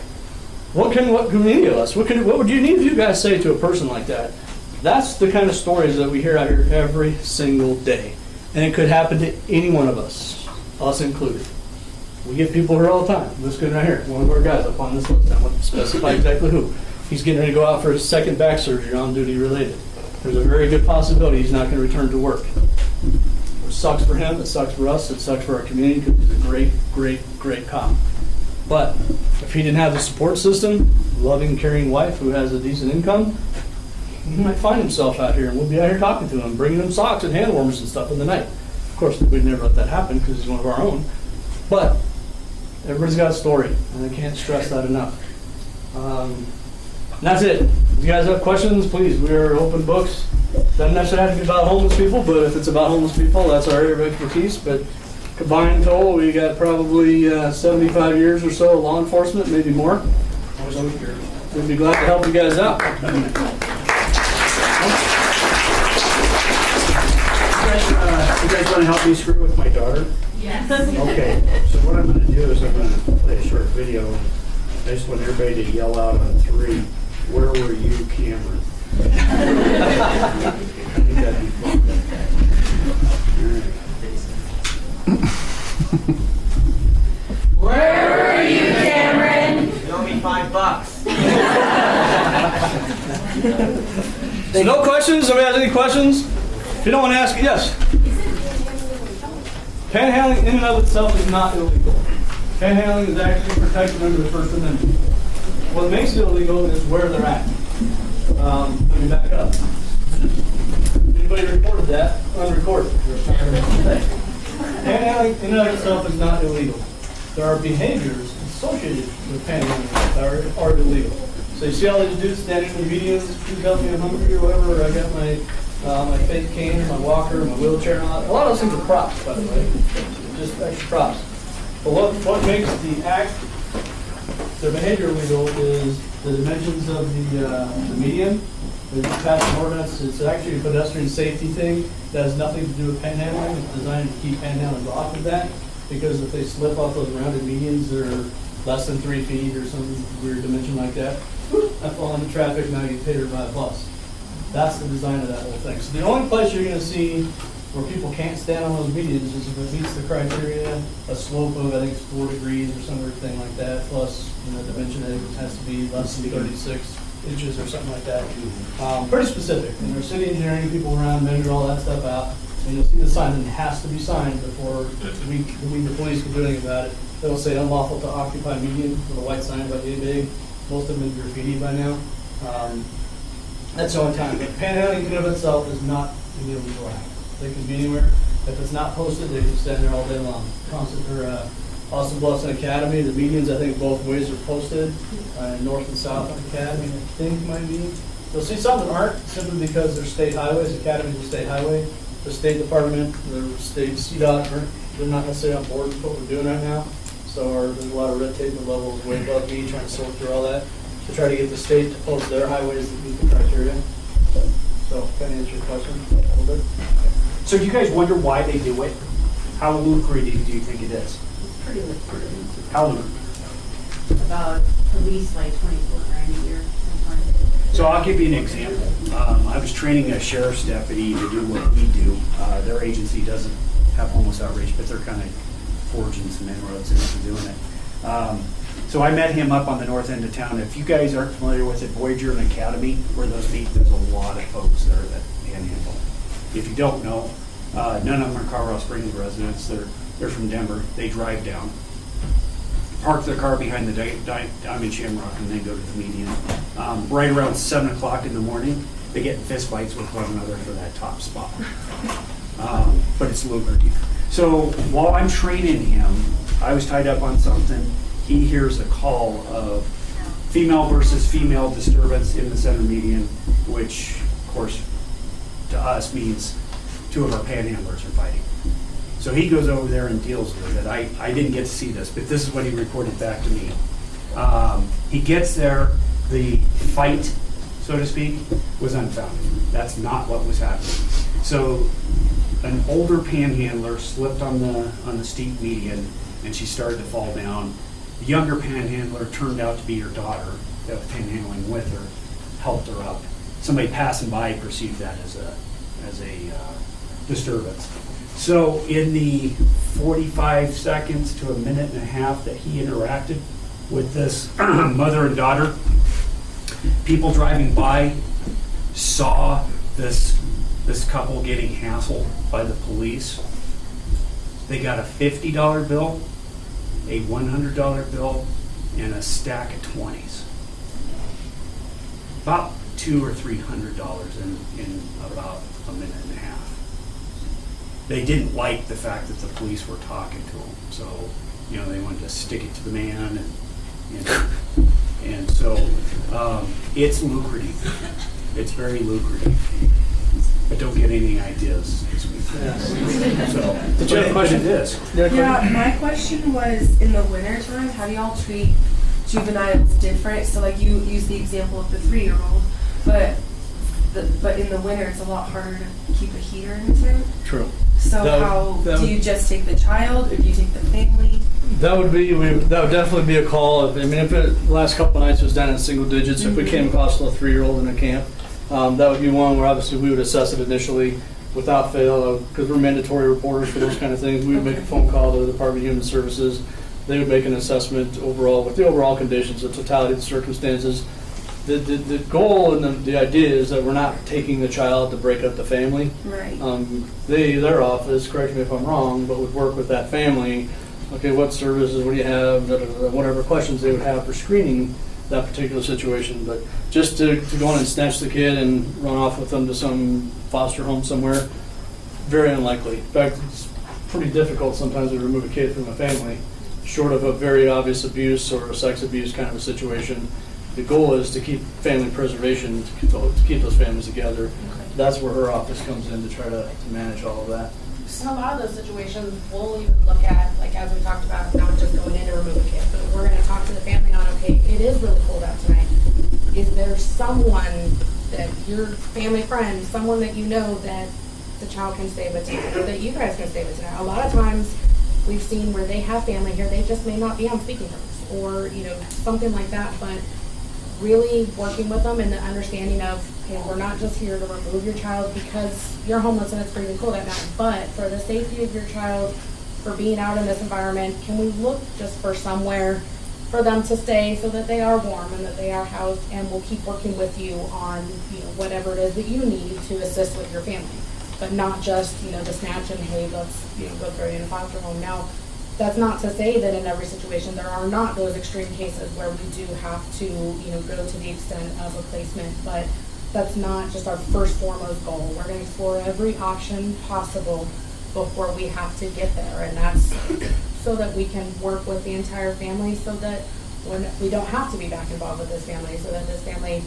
What can any of us, what would you need you guys say to a person like that? That's the kind of stories that we hear out here every single day. And it could happen to any one of us included. We get people here all the time. This guy right here, one of our guys up on this list. I won't specify exactly who. He's getting ready to go out for his second back surgery on duty related. There's a very good possibility he's not going to return to work. It sucks for him, it sucks for us, it sucks for our community because he's a great, great, great cop. But if he didn't have the support system, loving, caring wife who has a decent income, he might find himself out here and we'll be out here talking to him, bringing him socks and hand warmers and stuff in the night. Of course, we'd never let that happen because he's one of our own. But everybody's got a story, and I can't stress that enough. And that's it. If you guys have questions, please, we are open books. Doesn't necessarily have to be about homeless people, but if it's about homeless people, that's our area of expertise. But combined total, we got probably 75 years or so of law enforcement, maybe more. So we'd be glad to help you guys out. You guys want to help me screw with my daughter? Yes. Okay, so what I'm going to do is I'm going to play a short video. I just want everybody to yell out on 3, where were you, Cameron? I think that'd be fun. All right. Where were you, Cameron? You owe me $5. So no questions? Somebody has any questions? If you don't want to ask, yes. Panhandling in and of itself is not illegal. Panhandling is actually protected under the First Amendment. What makes it illegal is where they're at. Let me back up. Anybody recorded that? Unrecorded. Panhandling in and of itself is not illegal. There are behaviors associated with panhandling that are illegal. So you see all these dudes standing in the medians, please help me, I'm hungry or whatever, I got my fake cane, my walker, my wheelchair, and all that. A lot of those things are props, by the way. Just extra props. But what makes the behavior illegal is the dimensions of the median. There's passed an ordinance. It's actually a pedestrian safety thing that has nothing to do with panhandling. It's designed to keep panhandlers off of that because if they slip off those rounded medians, they're less than 3 feet or some weird dimension like that. I fall into traffic and I get hit by a bus. That's the design of that whole thing. So the only place you're going to see where people can't stand on those medians is if it meets the criteria, a slope of I think it's 4 degrees or some weird thing like that, plus dimension that it has to be less than 36 inches or something like that. Pretty specific. And there's city engineering people around measure all that stuff out. And you'll see the sign that has to be signed before the police can do anything about it. It'll say unlawful to occupy median with a white sign about yay big. Most of them in graffiti by now. That's the only time. But panhandling in and of itself is not an illegal act. They can be anywhere. If it's not posted, they can stand there all day long. Austin Bluffs and Academy, the medians I think both ways are posted. North and south on Academy, I think might be. You'll see some that aren't, simply because they're state highways, Academy's a state highway. The State Department, the state CDOT, they're not necessarily on board with what we're doing right now. So there's a lot of red tape and levels way above me trying to sort through all that to try to get the state to post their highways that meet the criteria. So, kind of answer your question a little bit. So do you guys wonder why they do it? How lucrative do you think it is? It's pretty lucrative. How lucrative? About at least like 24 grand a year sometimes. So I'll give you an example. I was training a sheriff's deputy to do what we do. Their agency doesn't have homeless outreach, but they're kind of forging some inroads into doing it. So I met him up on the north end of town. If you guys aren't familiar with it, Voyager and Academy, where those meet, there's a lot of folks there that panhandle. If you don't know, none of them are Colorado Springs residents. They're from Denver. They drive down, park their car behind the Diamond Shamrock, and then go to the median. Right around 7 o'clock in the morning, they get in fist fights with one another for that top spot. But it's lucrative. So while I'm training him, I was tied up on something. He hears a call of female versus female disturbance in the center median, which, of course, to us means two of our panhandlers are fighting. So he goes over there and deals with it. I didn't get to see this, but this is what he reported back to me. He gets there, the fight, so to speak, was unfounded. That's not what was happening. So an older panhandler slipped on the steep median, and she started to fall down. The younger panhandler turned out to be her daughter that was panhandling with her, helped her up. Somebody passing by perceived that as a disturbance. So in the 45 seconds to a minute and a half that he interacted with this mother and daughter, people driving by saw this couple getting hassled by the police. They got a $50 bill, a $100 bill, and a stack of 20s. About $200 or $300 in about a minute and a half. They didn't like the fact that the police were talking to them, so they wanted to stick it to the man, and so it's lucrative. It's very lucrative. But don't get any ideas this week. So, did you have a question? It is. Yeah, my question was, in the winter time, how do y'all treat juveniles different? So like you use the example of the 3-year-old, but in the winter it's a lot harder to keep a heater in the tent. True. So do you just take the child, or do you take the family? That would definitely be a call. If the last couple of nights was down in single digits, if we came across a 3-year-old in a camp, that would be one where obviously we would assess it initially without fail, because we're mandatory reporters for those kind of things. We would make a phone call to the Department of Human Services. They would make an assessment overall with the overall conditions, the totality of the circumstances. The goal and the idea is that we're not taking the child to break up the family. Right. Their office, correct me if I'm wrong, but would work with that family. Okay, what services, what do you have, whatever questions they would have for screening that particular situation. But just to go on and snatch the kid and run off with them to some foster home somewhere, very unlikely. In fact, it's pretty difficult sometimes to remove a kid from a family, short of a very obvious abuse or a sex abuse kind of a situation. The goal is to keep family preservation, to keep those families together. Okay. That's where her office comes in to try to manage all of that. In a lot of those situations, we'll even look at, like as we talked about, not just going in to remove a kid, but we're going to talk to the family on, okay, it is really cold out tonight. Is there someone that your family friend, someone that you know that the child can stay with tonight, or that you guys can stay with tonight? A lot of times we've seen where they have family here, they just may not be on speaking terms, or something like that, but really working with them and the understanding of, okay, we're not just here to remove your child because you're homeless and it's freezing cold at night, but for the safety of your child, for being out in this environment, can we look just for somewhere for them to stay so that they are warm and that they are housed, and we'll keep working with you on whatever it is that you need to assist with your family, but not just the snatch and, hey, let's go throw you in a foster home. Now, that's not to say that in every situation there are not those extreme cases where we do have to, go to the extent of a placement, but that's not just our first foremost goal. We're going to explore every option possible before we have to get there, and that's so that we can work with the entire family, so that when we don't have to be back involved with this family, so that this family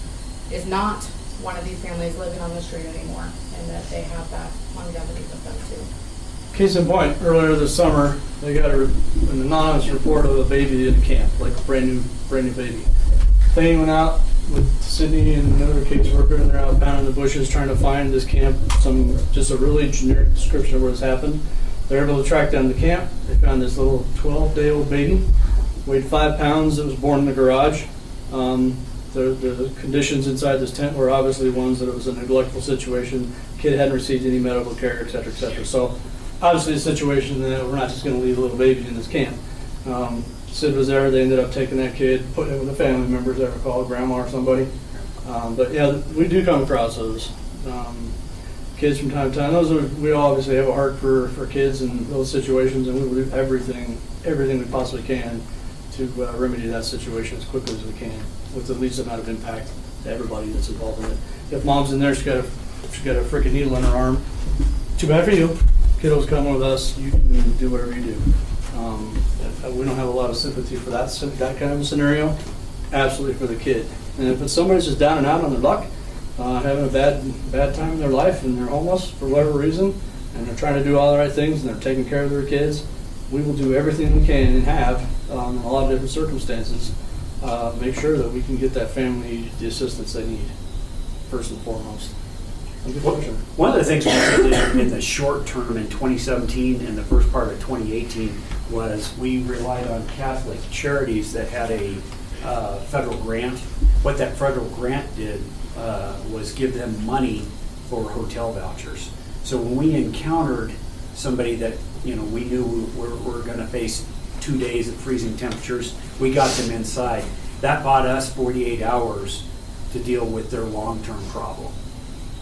is not one of these families living on the street anymore, and that they have that longevity with them too. Case in point, earlier this summer, they got an anonymous report of a baby in camp, like a brand new baby. They went out with Sydney and another caseworker, and they're out pounding the bushes trying to find this camp, just a really generic description of where this happened. They're able to track down the camp. They found this little 12-day-old baby, weighed 5 pounds. It was born in the garage. The conditions inside this tent were obviously ones that it was a neglectful situation. Kid hadn't received any medical care, et cetera, et cetera. So obviously a situation that we're not just going to leave a little baby in this camp. Sid was there. They ended up taking that kid, putting it with a family member, as I recall, grandma or somebody. But yeah, we do come across those kids from time to time. We all obviously have a heart for kids in those situations, and we will do everything we possibly can to remedy that situation as quickly as we can, with the least amount of impact to everybody that's involved in it. If mom's in there, she's got a freaking needle in her arm. Too bad for you. Kiddo's coming with us. You can do whatever you do. We don't have a lot of sympathy for that kind of a scenario. Absolutely for the kid. And if it's somebody's just down and out on their luck, having a bad time in their life, and they're homeless for whatever reason, and they're trying to do all the right things, and they're taking care of their kids, we will do everything we can and have in a lot of different circumstances. Make sure that we can get that family the assistance they need, first and foremost. One of the things we did in the short term in 2017 and the first part of 2018 was we relied on Catholic Charities that had a federal grant. What that federal grant did was give them money for hotel vouchers. So when we encountered somebody that we knew we're going to face 2 days of freezing temperatures, we got them inside. That bought us 48 hours to deal with their long-term problem.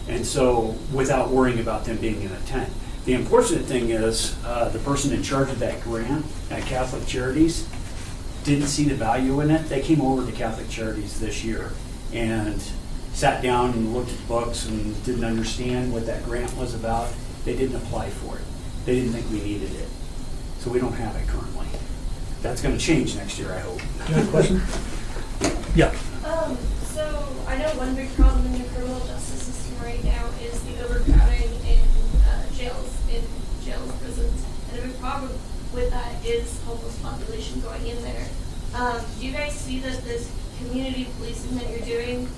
And so without worrying about them being in a tent. The unfortunate thing is the person in charge of that grant at Catholic Charities didn't see the value in it. They came over to Catholic Charities this year and sat down and looked at books and didn't understand what that grant was about. They didn't apply for it. They didn't think we needed it. So we don't have it currently. That's going to change next year, I hope. You have a question? Yeah. So I know one big problem in the criminal justice system right now is the overcrowding in jails, prisons, and a big problem with that is homeless population going in there. Do you guys see that this community policing that you're doing?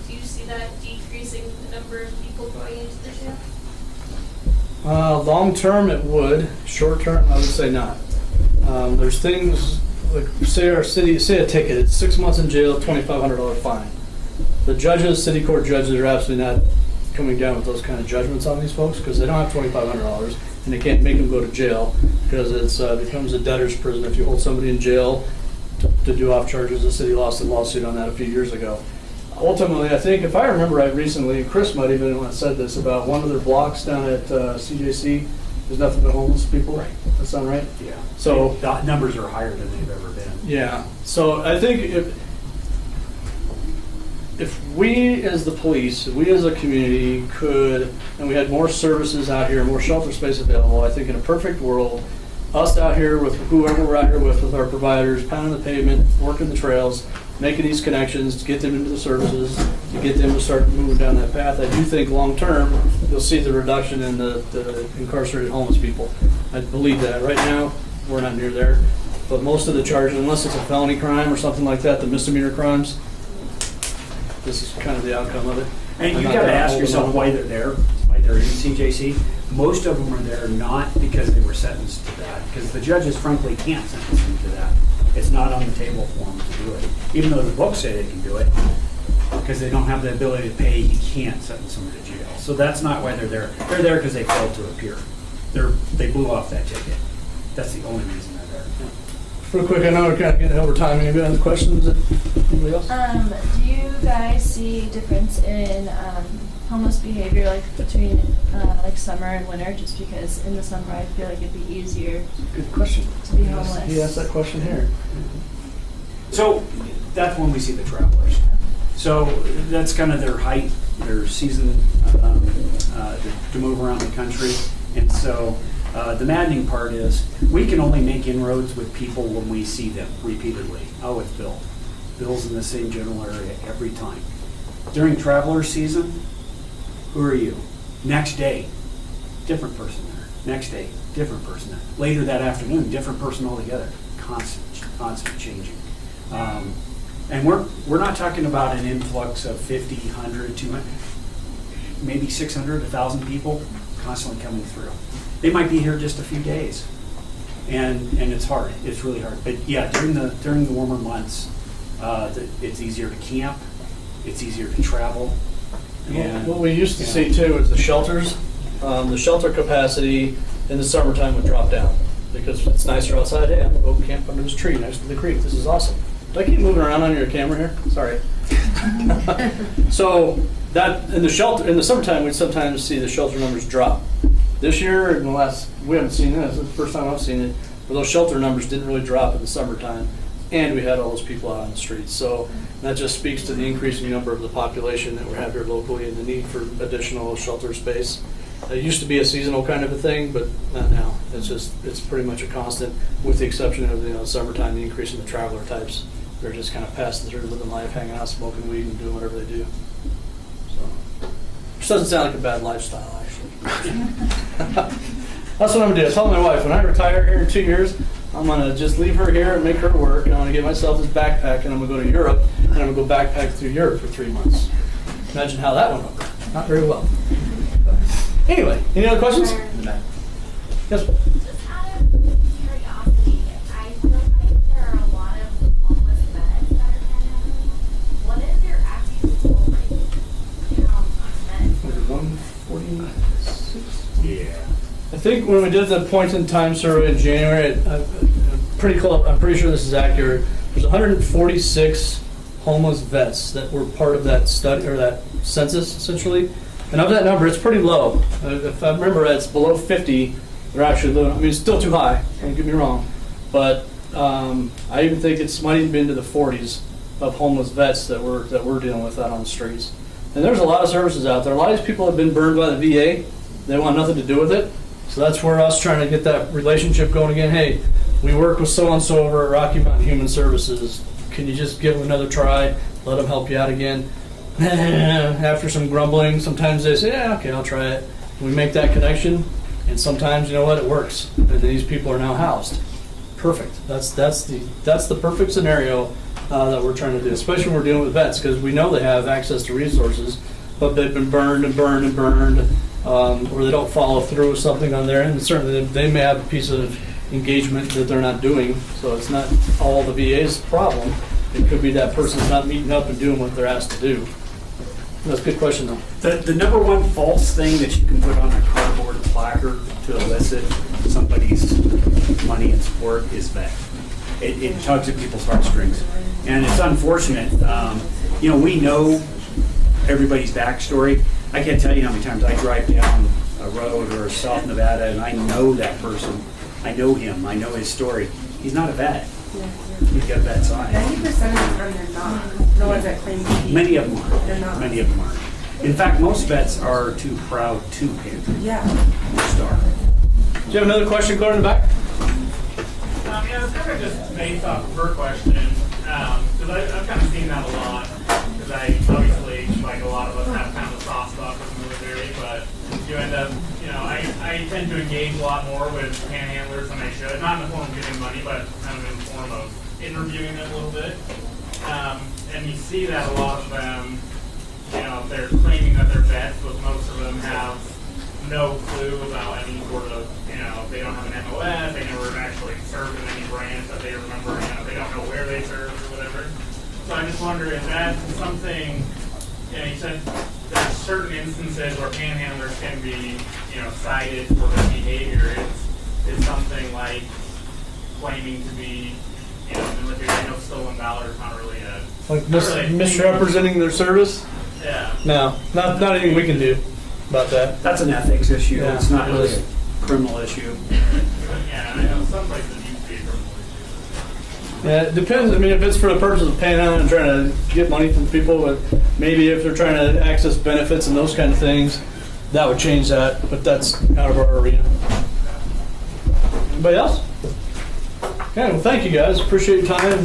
Do you see that decreasing the number of people going into the jail? Long term, it would. Short term, I would say not. There's things like say a ticket, it's 6 months in jail, $2,500 fine. The judges, city court judges, are absolutely not coming down with those kind of judgments on these folks because they don't have $2,500 and they can't make them go to jail because it becomes a debtor's prison if you hold somebody in jail to do off charges. The city lost a lawsuit on that a few years ago. Ultimately, I think, if I remember right recently, Chris might even have said this about one of their blocks down at CJC. There's nothing but homeless people. Right. That sound right? Yeah. So the numbers are higher than they've ever been. Yeah. So I think if we as the police, we as a community could, and we had more services out here, more shelter space available, I think in a perfect world, us out here with whoever we're out here with our providers, pounding the pavement, working the trails, making these connections to get them into the services, to get them to start moving down that path. I do think long term you'll see the reduction in the incarcerated homeless people. I believe that. Right now we're not near there, but most of the charges, unless it's a felony crime or something like that, the misdemeanor crimes, this is kind of the outcome of it. And you got to ask yourself why they're there, why they're in CJC. Most of them are there not because they were sentenced to that, because the judges frankly can't sentence them to that. It's not on the table for them to do it. Even though the books say they can do it, because they don't have the ability to pay, you can't sentence them to jail. So that's not why they're there. They're there because they failed to appear. They blew off that ticket. That's the only reason they're there. Real quick, I know we're kind of getting over time. Anybody have questions? Anybody else? Do you guys see difference in homeless behavior like between like summer and winter? Just because in the summer I feel like it'd be easier Good question. to be homeless. He asked that question here. So that's when we see the travelers. So that's kind of their height, their season to move around the country. And so the maddening part is we can only make inroads with people when we see them repeatedly. Oh, it's Bill. Bill's in the same general area every time. During traveler season, who are you? Next day, different person there. Next day, different person there. Later that afternoon, different person altogether. Constant changing. And we're not talking about an influx of 50, 100, 200, maybe 600, 1,000 people constantly coming through. They might be here just a few days. And it's hard. It's really hard. But yeah, during the warmer months, it's easier to camp. It's easier to travel. And, What we used to see too is the shelters. The shelter capacity in the summertime would drop down because it's nicer outside. Hey, I'm gonna go camp under this tree next to the creek. This is awesome. Do I keep moving around on your camera here? Sorry. So that in the summertime, we'd sometimes see the shelter numbers drop. This year, in the last, we haven't seen this. It's the first time I've seen it. But those shelter numbers didn't really drop in the summertime, and we had all those people out on the streets. So that just speaks to the increasing number of the population that we have here locally and the need for additional shelter space. It used to be a seasonal kind of a thing, but not now. It's pretty much a constant, with the exception of the summertime, the increase in the traveler types. They're just kind of passing through, living life, hanging out, smoking weed, and doing whatever they do. So, which doesn't sound like a bad lifestyle, actually. That's what I'm gonna do. I told my wife, when I retire here in 2 years, I'm gonna just leave her here and make her work, and I'm gonna get myself this backpack, and I'm gonna go to Europe, and I'm gonna go backpack through Europe for 3 months. Imagine how that went over. Not very well. Anyway, any other questions? Yes. Just out of curiosity, I feel like there are a lot of homeless vets that are panhandling. What is your actual count on vets? 146? yeah. I think when we did the point in time survey in January, pretty close. I'm pretty sure this is accurate. There's 146 homeless vets that were part of that study or that census, essentially. And of that number, it's pretty low. If I remember, it's below 50. They're actually living. I mean, it's still too high. Don't get me wrong, but I even think it's might even be into the 40s of homeless vets that we're dealing with out on the streets. And there's a lot of services out there. A lot of these people have been burned by the VA. They want nothing to do with it. So that's where us trying to get that relationship going again. Hey, we work with so-and-so over at Rocky Mountain Human Services. Can you just give them another try? Let them help you out again. After some grumbling, sometimes they say, yeah, okay, I'll try it. We make that connection, and sometimes, you know what, it works. And these people are now housed. Perfect. That's the perfect scenario that we're trying to do, especially when we're dealing with vets, because we know they have access to resources, but they've been burned, or they don't follow through with something on their end. And certainly they may have a piece of engagement that they're not doing, so it's not all the VA's problem. It could be that person's not meeting up and doing what they're asked to do. That's a good question, though. The number one false thing that you can put on a cardboard placard to elicit somebody's money and support is vet. It tugs at people's heartstrings. And it's unfortunate. We know everybody's backstory. I can't tell you how many times I drive down a road or South Nevada and I know that person. I know him. I know his story. He's not a vet. He's got a vet side. 90% of the time they're not. The ones that claim to be. Many of them are. They're not. Many of them are. In fact, most vets are too proud to panhandle. Yeah. Star. Do you have another question, Gordon, in the back? Yeah, it's kind of just based off of her question, because I've kind of seen that a lot, because I obviously, like a lot of us, have kind of a soft spot for the military, but you end up, I tend to engage a lot more with panhandlers than I should, not in the form of giving money, but kind of in the form of interviewing them a little bit. And you see that a lot of them, they're claiming that they're vets, but most of them have no clue about any sort of, they don't have an MOS, they never actually served in any branch that they remember, they don't know where they served or whatever. So I just wonder if that's something, you said there's certain instances where panhandlers can be, cited for their behavior. Is something like claiming to be, military. I know stolen valor is not really a... Like misrepresenting their service? Yeah. No, not anything we can do about that. That's an ethics issue. Yeah. It's not really a criminal issue. Yeah, I know some places used to be a criminal issue. Yeah, it depends. I mean, if it's for the purpose of paying out and trying to get money from people, but maybe if they're trying to access benefits and those kind of things, that would change that, but that's out of our arena. Anybody else? Okay, well, thank you guys. Appreciate your time.